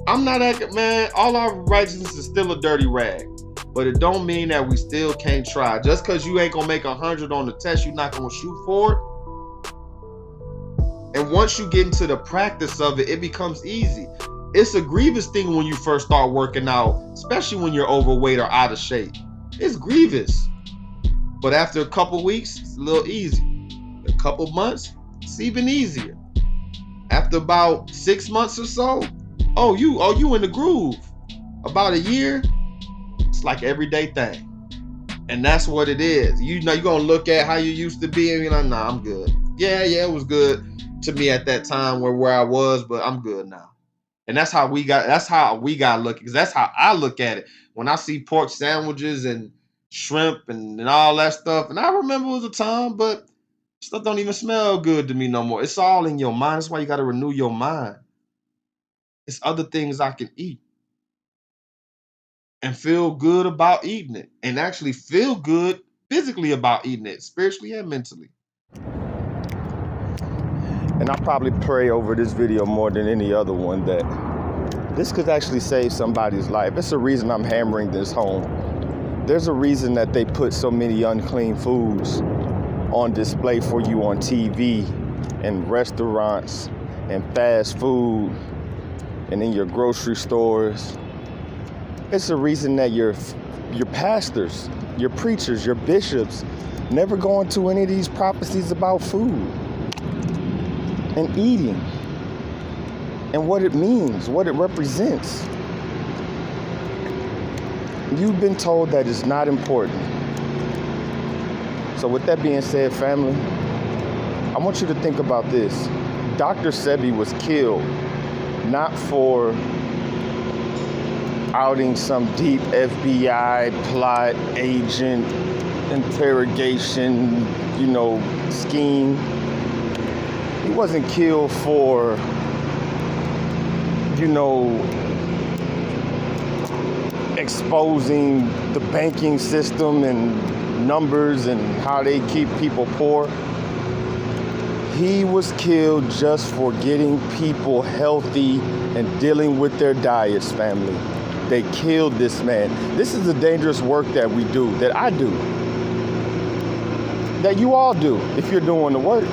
I'm not acting, man. All our righteousness is still a dirty rag. But it don't mean that we still can't try. Just because you ain't going to make 100 on the test, you're not going to shoot for it. And once you get into the practice of it, it becomes easy. It's a grievous thing when you first start working out, especially when you're overweight or out of shape. It's grievous. But after a couple weeks, it's a little easy. A couple months, it's even easier. After about 6 months or so, you in the groove. About a year, it's like everyday thing. And that's what it is. You're gonna look at how you used to be and you're like, nah, I'm good. Yeah, it was good to me at that time where I was, but I'm good now. And that's how we got look, because that's how I look at it. When I see pork sandwiches and shrimp and all that stuff, and I remember it was a time, but stuff don't even smell good to me no more. It's all in your mind. That's why you got to renew your mind. It's other things I can eat. and feel good about eating it, and actually feel good physically about eating it, spiritually and mentally. And I probably pray over this video more than any other one that this could actually save somebody's life. It's a reason I'm hammering this home. There's a reason that they put so many unclean foods on display for you on TV and restaurants and fast food and in your grocery stores. It's a reason that your pastors, your preachers, your bishops never go into any of these prophecies about food and eating and what it means, what it represents. You've been told that it's not important. So with that being said, family, I want you to think about this. Dr. Sebi was killed not for outing some deep FBI plot, agent, interrogation, scheme. He wasn't killed for, exposing the banking system and numbers and how they keep people poor. He was killed just for getting people healthy and dealing with their diets, family. They killed this man. This is the dangerous work that we do, that I do, that you all do if you're doing the work.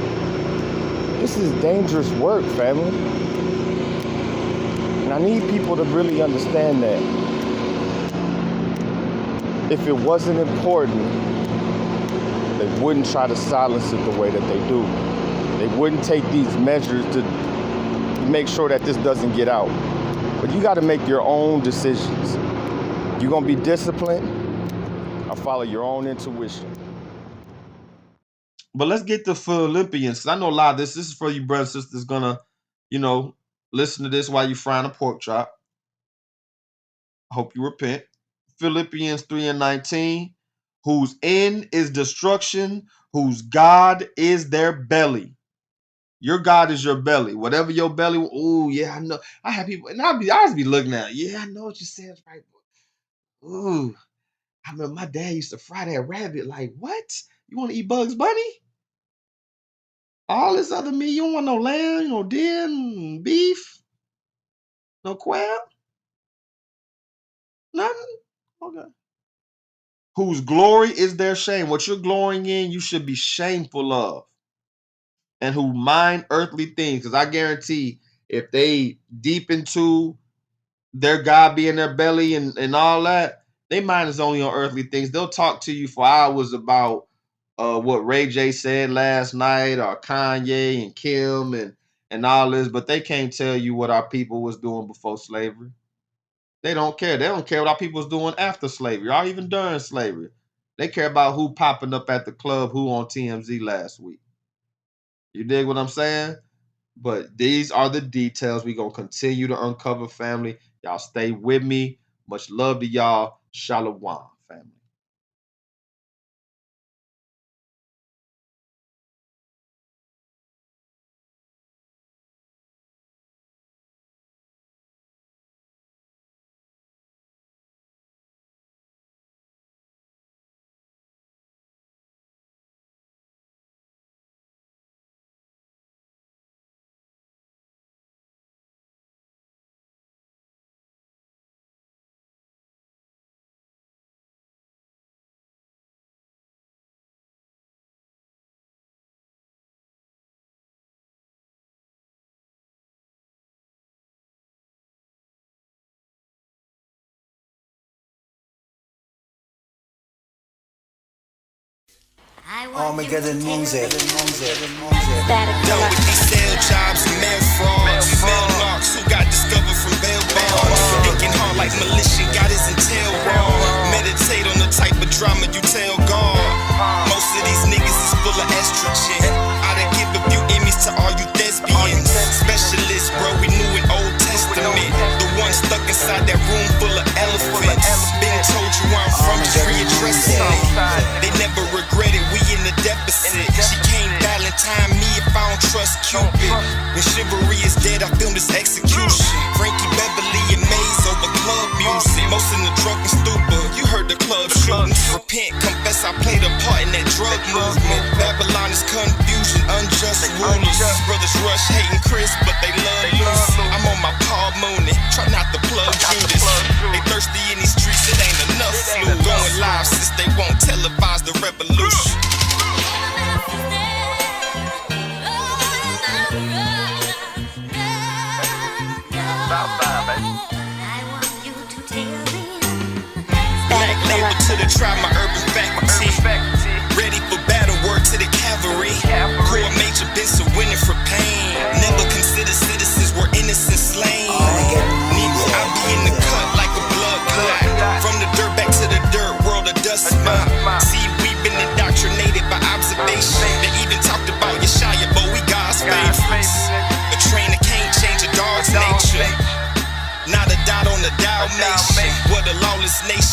This is dangerous work, family. And I need people to really understand that. If it wasn't important, they wouldn't try to silence it the way that they do. They wouldn't take these measures to make sure that this doesn't get out. But you got to make your own decisions. You're going to be disciplined or follow your own intuition. But let's get to Philippians. I know a lot of this is for you brothers and sisters gonna, listen to this while you frying a pork chop. I hope you repent. Philippians 3:19, whose end is destruction, whose God is their belly. Your God is your belly. Whatever your belly, ooh, yeah, I know. I have people, and I just be looking at it. Yeah, I know what you said, right? Ooh, I remember my dad used to fry that rabbit. Like, what? You want to eat Bugs Bunny? All this other meat, you don't want no lamb, no deer, beef, no quail, nothing? Okay. Whose glory is their shame. What you're glorying in, you should be shameful of. And who mind earthly things. Because I guarantee if they deep into their God being their belly and all that, they mind is only on earthly things. They'll talk to you for hours about what Ray J said last night, or Kanye and Kim and all this, but they can't tell you what our people was doing before slavery. They don't care. They don't care what our people was doing after slavery or even during slavery. They care about who popping up at the club, who on TMZ last week. You dig what I'm saying? But these are the details we're going to continue to uncover, family. Y'all stay with me. Much love to y'all. Shalom, family. Armageddon music. Yo, with these sale jobs and mail frauds, mail knocks who got discovered from bail bonds. Thinking hard like militia, got his intel wrong. Meditate on the type of drama you tell God. Most of these niggas is full of estrogen. I'da give a few Emmys to all you thespians. Specialists, bro, we knew in Old Testament. The one stuck inside that room full of elephants. Been told you where I'm from, just readdressing it. They never regret it, we in the deficit. She can't Valentine me if I don't trust Cupid. When chivalry is dead, I film this execution. Frankie Beverly and Maze over club music. Most in the drunken studio. repent, confess I played a part in that drug movement. Babylon is confusion, unjust rulers. Brothers rush hating Chris, but they love loose. I'm on my Paul Mooney, try not to plug Judas. They thirsty in these streets, it ain't enough flu. Going live since they won't televise the revolution. Black label to the tribe, my urban faculty. Ready for battle, word to the cavalry. Core major been so winning for pain. Never consider citizens were innocent slain. I be in the cut like a blood clot. From the dirt back to the dirt, world of dust mop. See, we've been indoctrinated by observation. They even talked about Yeshaya, but we God's favorites. A trainer can't change a dog's nature. Not a dot on the Dalmatian. What a lawless nation.